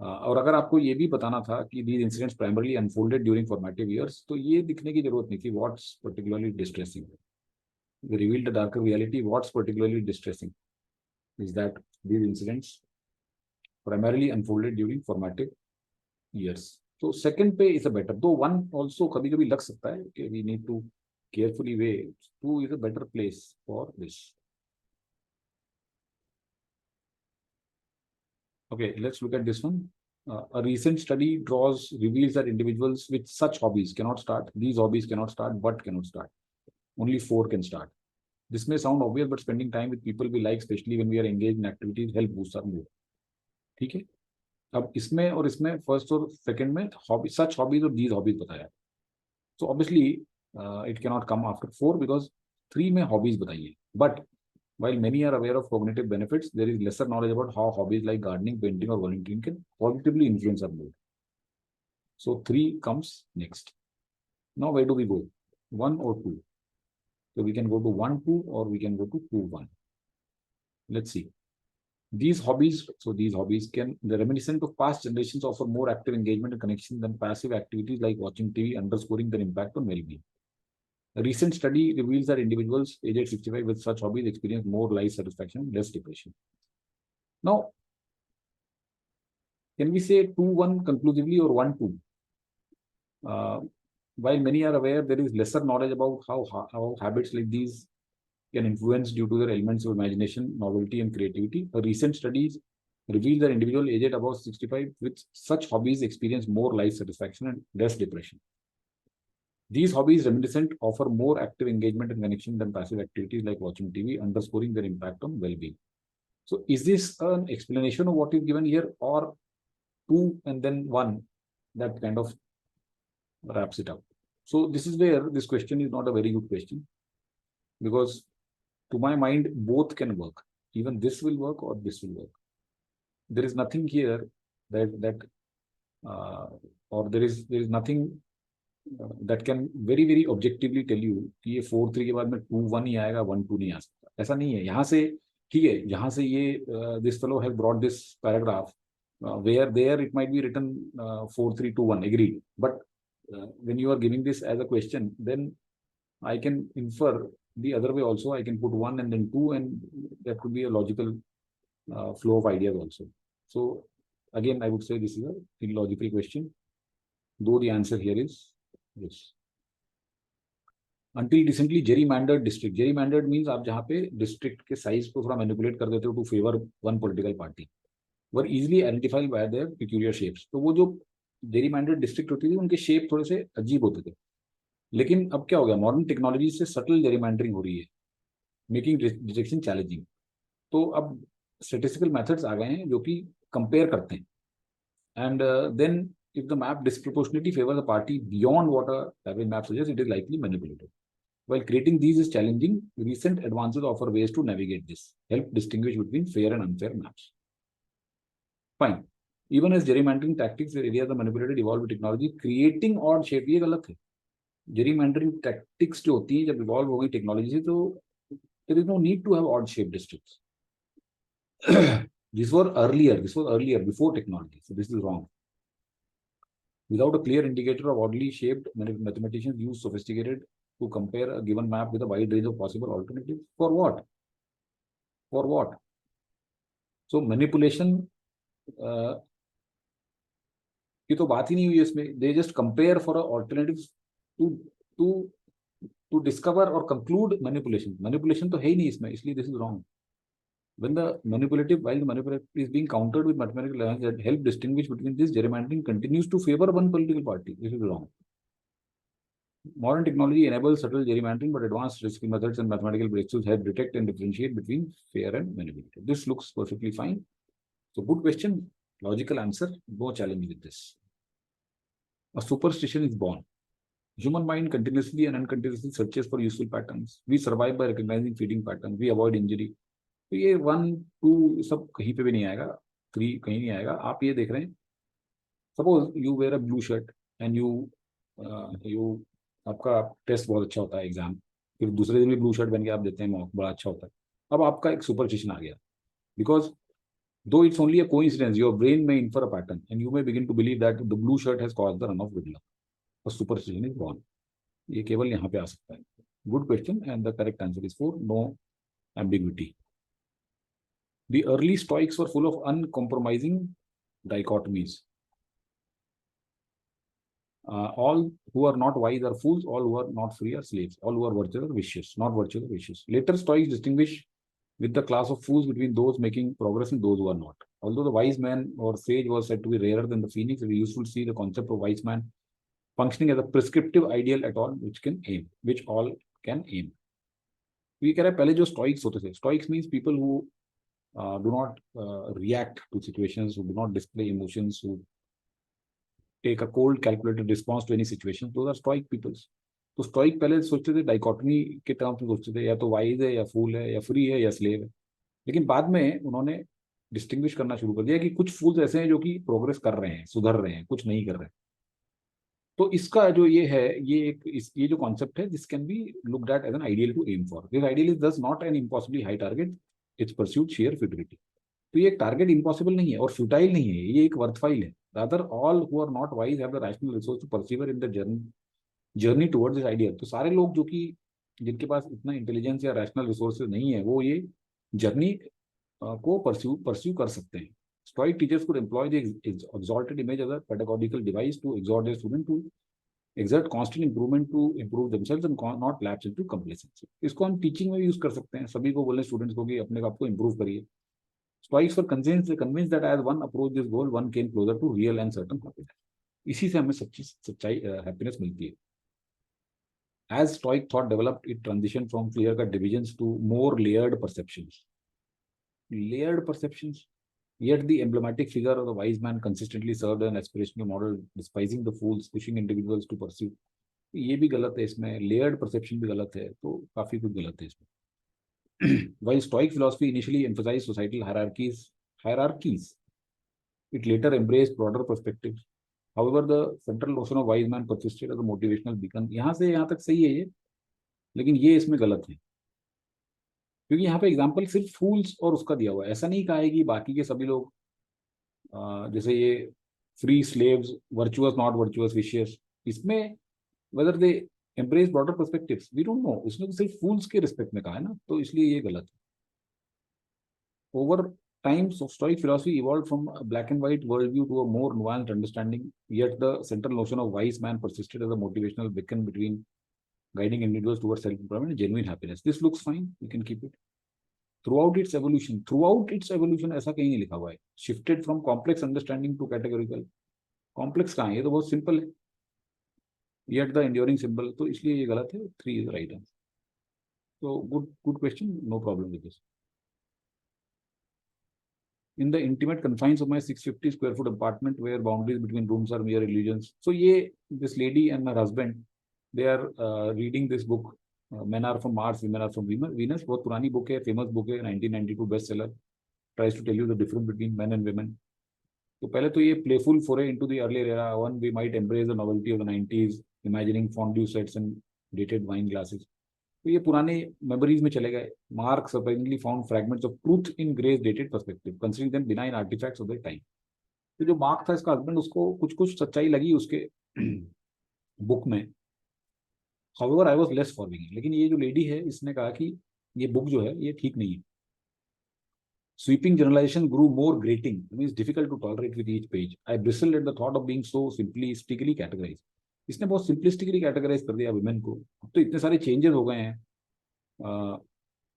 और अगर आपको ये भी बताना था कि these incidents primarily unfolded during formative years, तो ये दिखने की जरूरत नहीं थी. What's particularly distressing? They revealed a darker reality. What's particularly distressing is that these incidents primarily unfolded during formative years. So second पे is a better. Though 1 also कभी-कभी लग सकता है कि we need to carefully weigh. 2 is a better place for this. Okay, let's look at this one. A recent study reveals that individuals with such hobbies cannot start. These hobbies cannot start, but cannot start. Only 4 can start. This may sound obvious, but spending time with people we like, especially when we are engaged in activities, help boost our mood. ठीक है. अब इसमें और इसमें first और second में hobby, सच hobbies और these hobbies बताया. So obviously it can not come after 4 because 3 में हॉबीज बताइए. But while many are aware of cognitive benefits, there is lesser knowledge about how hobbies like gardening, painting, or volunteering can positively influence our mood. So 3 comes next. Now where do we go? 1 or 2? So we can go to 1, 2, or we can go to 2, 1. Let's see. These hobbies can, the reminiscent of past generations, offer more active engagement and connection than passive activities like watching TV, underscoring their impact on well-being. A recent study reveals that individuals aged 65 with such hobbies experience more life satisfaction and less depression. Now, can we say 2-1 conclusively or 1-2? While many are aware, there is lesser knowledge about how habits like these can influence due to their elements of imagination, novelty, and creativity. A recent studies reveal that individuals aged above 65 with such hobbies experience more life satisfaction and less depression. These hobbies reminiscent offer more active engagement and connection than passive activities like watching TV, underscoring their impact on well-being. So is this an explanation of what is given here, or 2 and then 1 that kind of wraps it up? So this is where this question is not a very good question, because to my mind, both can work. Even this will work or this will work. There is nothing here or there is nothing that can very very objectively tell you कि ये 4-3 के बाद में 2-1 ही आएगा, 1-2 नहीं आ सकता. ऐसा नहीं है. यहाँ से ठीक है, यहाँ से ये this fellow has brought this paragraph where there it might be written 4-3-2-1, agreed. But when you are giving this as a question, then I can infer the other way also. I can put 1 and then 2, and that could be a logical flow of ideas also. So again, I would say this is a illogical question, though the answer here is this. Until recently, gerrymandered district. Gerrymandered means आप जहाँ पे district के size को थोड़ा manipulate कर देते हो to favor one political party. were easily identified by their peculiar shapes. तो वो जो जेरीमैंडर्ड डिस्ट्रिक्ट होती थी उनके शेप थोड़े से अजीब होते थे. लेकिन अब क्या हो गया, मॉडर्न टेक्नोलॉजी से सटल जेरीमैंडरिंग हो रही है, मेकिंग डिटेक्शन चैलेंजिंग. तो अब स्टेटिस्टिकल मेथड्स आ गए हैं जो कि कंपेयर करते हैं. And then if the map disproportionately favors a party beyond what a average map suggests, it is likely manipulated. While creating these is challenging, recent advances offer ways to navigate this, help distinguish between fair and unfair maps. Fine. Even as gerrymandering tactics where areas are manipulated evolve with technology, creating odd shape, ये गलत है. Gerrymandering tactics जो होती हैं जब evolve हो गई technology से, तो there is no need to have odd shape districts. This was earlier before technology, so this is wrong. Without a clear indicator of oddly shaped, mathematicians use sophisticated to compare a given map with a wide range of possible alternatives. For what? For what? So manipulation की तो बात ही नहीं हुई इसमें. They just compare for alternatives to discover or conclude manipulation. Manipulation तो है ही नहीं इसमें, इसलिए this is wrong. While the manipulative is being countered with mathematical lines that help distinguish between this, gerrymandering continues to favor one political party. This is wrong. Modern technology enables subtle gerrymandering, but advanced statistical methods and mathematical breakthroughs help detect and differentiate between fair and manipulative. This looks perfectly fine. So good question, logical answer, no challenge with this. A superstition is born. Human mind continuously and uncontinuously searches for useful patterns. We survive by recognizing feeding patterns. We avoid injury. तो ये 1, 2 सब कहीं पे भी नहीं आएगा, 3 कहीं नहीं आएगा. आप ये देख रहे हैं, suppose you wear a blue shirt and you आपका टेस्ट बहुत अच्छा होता है, एग्जाम, फिर दूसरे दिन भी ब्लू शर्ट पहन के आप देते हैं, मॉक बड़ा अच्छा होता है. अब आपका एक सुपरस्टिशन आ गया, because though it's only a coincidence, your brain may infer a pattern and you may begin to believe that the blue shirt has caused the run of good luck. और superstition is born. ये केवल यहाँ पे आ सकता है. Good question and the correct answer is 4, no ambiguity. The early Stoics were full of uncompromising dichotomies. All who are not wise are fools, all who are not free are slaves, all who are virtuous are vicious, not virtuous are vicious. Later Stoics distinguish with the class of fools between those making progress and those who are not. Although the wise man or sage was said to be rarer than the phoenix, it is useful to see the concept of wise man functioning as a prescriptive ideal at all which all can aim. ये कह रहा है पहले जो Stoics होते थे, Stoics means people who do not react to situations, who do not display emotions, who take a cold calculated response to any situation. Those are stoic peoples. तो stoic पहले सोचते थे डाइकोटमी के टर्म्स में, सोचते थे या तो वाइज है या फूल है या फ्री है या स्लेव है. लेकिन बाद में उन्होंने डिस्टिंग्विश करना शुरू कर दिया कि कुछ फूल्स ऐसे हैं जो कि प्रोग्रेस कर रहे हैं, सुधर रहे हैं, कुछ नहीं कर रहे हैं. तो इसका जो ये है, ये जो कॉन्सेप्ट है, this can be looked at as an ideal to aim for. This ideal is thus not an impossibly high target, it's pursued sheer futility. तो ये एक टारगेट इम्पॉसिबल नहीं है और फ्यूटाइल नहीं है, ये एक वर्थफाइल है. Rather all who are not wise have the rational resource to persevere in the journey towards this ideal. तो सारे लोग जो कि जिनके पास इतना इंटेलिजेंस या रैशनल रिसोर्सेज नहीं है, वो ये जर्नी को परस्यू कर सकते हैं. Stoic teachers could employ the exalted image as a pedagogical device to exhort their students to exert constant improvement to improve themselves and not lapse into complacency. इसको हम टीचिंग में यूज कर सकते हैं, सभी को बोले स्टूडेंट्स को कि अपने आप को improve करिए. Stoics were convinced that as one approached this goal, one came closer to real and certain happiness. इसी से हमें सच्चाई हैप्पीनेस मिलती है. As Stoic thought developed, it transitioned from clear-cut divisions to more layered perceptions. Layered perceptions. Yet the emblematic figure of the wise man consistently served as an aspirational model, despising the fools, pushing individuals to pursue. ये भी गलत है इसमें, layered perception भी गलत है, तो काफी कुछ गलत है इसमें. While Stoic philosophy initially emphasized societal hierarchies, it later embraced broader perspectives. However, the central notion of wise man persisted as a motivational beacon. यहाँ से यहाँ तक सही है ये, लेकिन ये इसमें गलत है, क्योंकि यहाँ पे एग्जाम्पल सिर्फ फूल्स और उसका दिया हुआ है. ऐसा नहीं कहा है कि बाकी के सभी लोग, जैसे ये free slaves, virtuous not virtuous vicious, इसमें whether they embrace broader perspectives we don't know. इसने तो सिर्फ फूल्स के रिस्पेक्ट में कहा है ना, तो इसलिए ये गलत है. Over time Stoic philosophy evolved from a black and white worldview to a more nuanced understanding, yet the central notion of wise man persisted as a motivational beacon between guiding individuals towards self-improvement and genuine happiness. This looks fine, you can keep it. throughout its evolution ऐसा कहीं नहीं लिखा हुआ है. Shifted from complex understanding to categorical. Complex कहाँ है? ये तो बहुत simple है. Yet the enduring symbol, तो इसलिए ये गलत है. 3 is the right answer. So good question. No problem with this. In the intimate confines of my 650 square foot apartment where boundaries between rooms are mere illusions. So this lady and her husband, they are reading this book. Men are from Mars, women are from Venus. बहुत पुरानी book है, famous book है, 1992 bestseller. Tries to tell you the difference between men and women. तो पहले तो ये playful foray into the earlier era. One, we might embrace the novelty of the 90s, imagining fondue sets and dated wine glasses. तो ये पुराने memories में चले गए. Mark surprisingly found fragments of truth in grace dated perspective considering them benign artifacts of the time. तो जो mark था इसका हस्बैंड, उसको कुछ सच्चाई लगी उसके बुक में. However I was less forgiving. लेकिन ये जो लेडी है इसने कहा कि ये बुक जो है ये ठीक नहीं है. Sweeping generalization grew more grating. It means difficult to tolerate with each page. I bristled at the thought of being so simplistically categorized. इसने बहुत सिंपलिस्टिकली कैटेगराइज कर दिया वुमेन को. अब तो इतने सारे चेंजेस हो गए हैं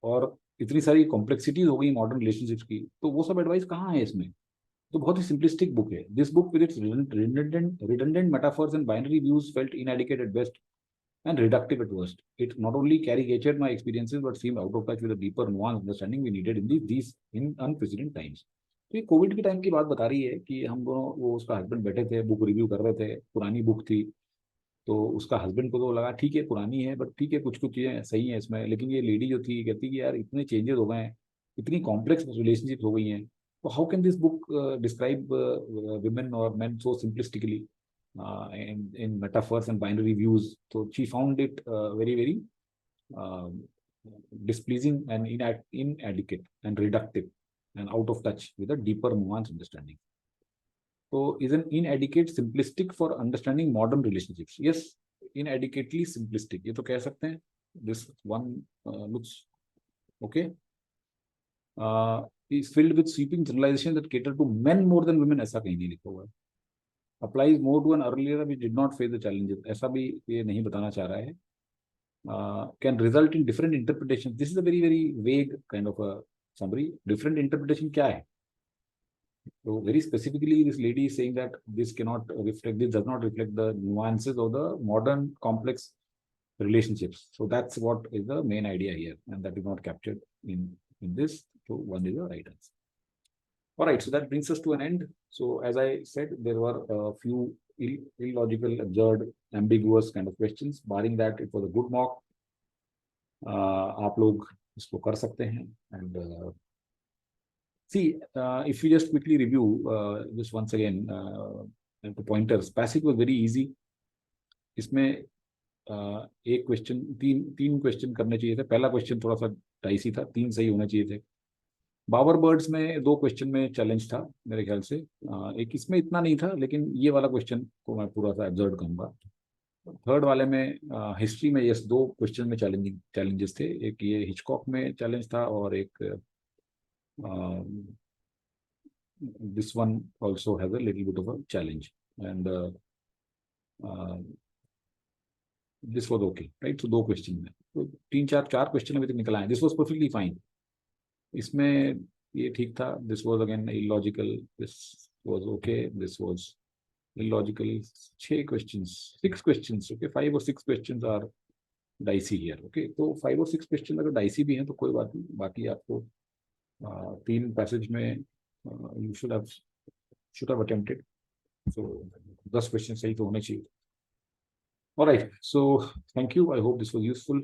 और इतनी सारी कॉम्प्लेक्सिटीज हो गई मॉडर्न रिलेशनशिप्स की, तो वो सब एडवाइस कहाँ है इसमें. तो बहुत ही सिंपलिस्टिक बुक है. This book with its redundant metaphors and binary views felt inadequate at best and reductive at worst. It not only caricatured my experiences but seemed out of touch with a deeper nuanced understanding we needed in these unprecedented times. तो ये Covid के time की बात बता रही है कि हम दोनों, वो उसका हस्बैंड बैठे थे, बुक रिव्यू कर रहे थे, पुरानी बुक थी. तो उसका हस्बैंड को तो लगा ठीक है पुरानी है बट ठीक है कुछ चीज़ें सही हैं इसमें. लेकिन ये लेडी जो थी कहती कि यार इतने चेंजेस हो गए हैं, इतनी कॉम्प्लेक्स रिलेशनशिप हो गई हैं, तो how can this book describe women or men so simplistically in metaphors and binary views. So she found it very displeasing and inadequate and reductive and out of touch with a deeper nuanced understanding. So is an inadequate simplistic for understanding modern relationships. Yes, inadequately simplistic, ये तो कह सकते हैं. This one looks okay. Is filled with sweeping generalization that cater to men more than women. ऐसा कहीं नहीं लिखा हुआ है. Applies more to an earlier which did not face the challenges. ऐसा भी ये नहीं बताना चाह रहा है. Can result in different interpretations. This is a very vague kind of a summary. Different interpretation क्या है? So very specifically, this lady is saying that this does not reflect the nuances of the modern complex relationships. So that's what is the main idea here, and that is not captured in this. So one is the right answer. All right, so that brings us to an end. So as I said, there were a few illogical, absurd, ambiguous kind of questions. Barring that, it was a good mock. आप लोग इसको कर सकते हैं. And see, if you just quickly review this once again, the pointers. Passage was very easy. इसमें एक question, तीन question करने चाहिए थे. पहला क्वेश्चन थोड़ा सा डाइसी था, 3 सही होने चाहिए थे. बावर बर्ड्स में 2 क्वेश्चन में चैलेंज था मेरे ख्याल से. एक इसमें इतना नहीं था, लेकिन ये वाला क्वेश्चन को मैं पूरा सा एब्जर्व कहूँगा. थर्ड वाले में हिस्ट्री में यस 2 क्वेश्चन में चैलेंजेस थे. एक ये हिचकॉक में चैलेंज था और एक this one also has a little bit of a challenge, and this was okay, right? So 2 question में तो 4 क्वेश्चन अभी तक निकल आए. This was perfectly fine. इसमें ये ठीक था. This was again illogical. This was okay. This was illogical. 6 questions, 6 questions. Okay, 5 or 6 questions are dicey here. Okay, तो 5 और 6 क्वेश्चन अगर dicey भी हैं तो कोई बात नहीं. बाकी आपको 3 पैसेज में you should have attempted. So 10 question सही तो होने चाहिए. All right, so thank you. I hope this was useful.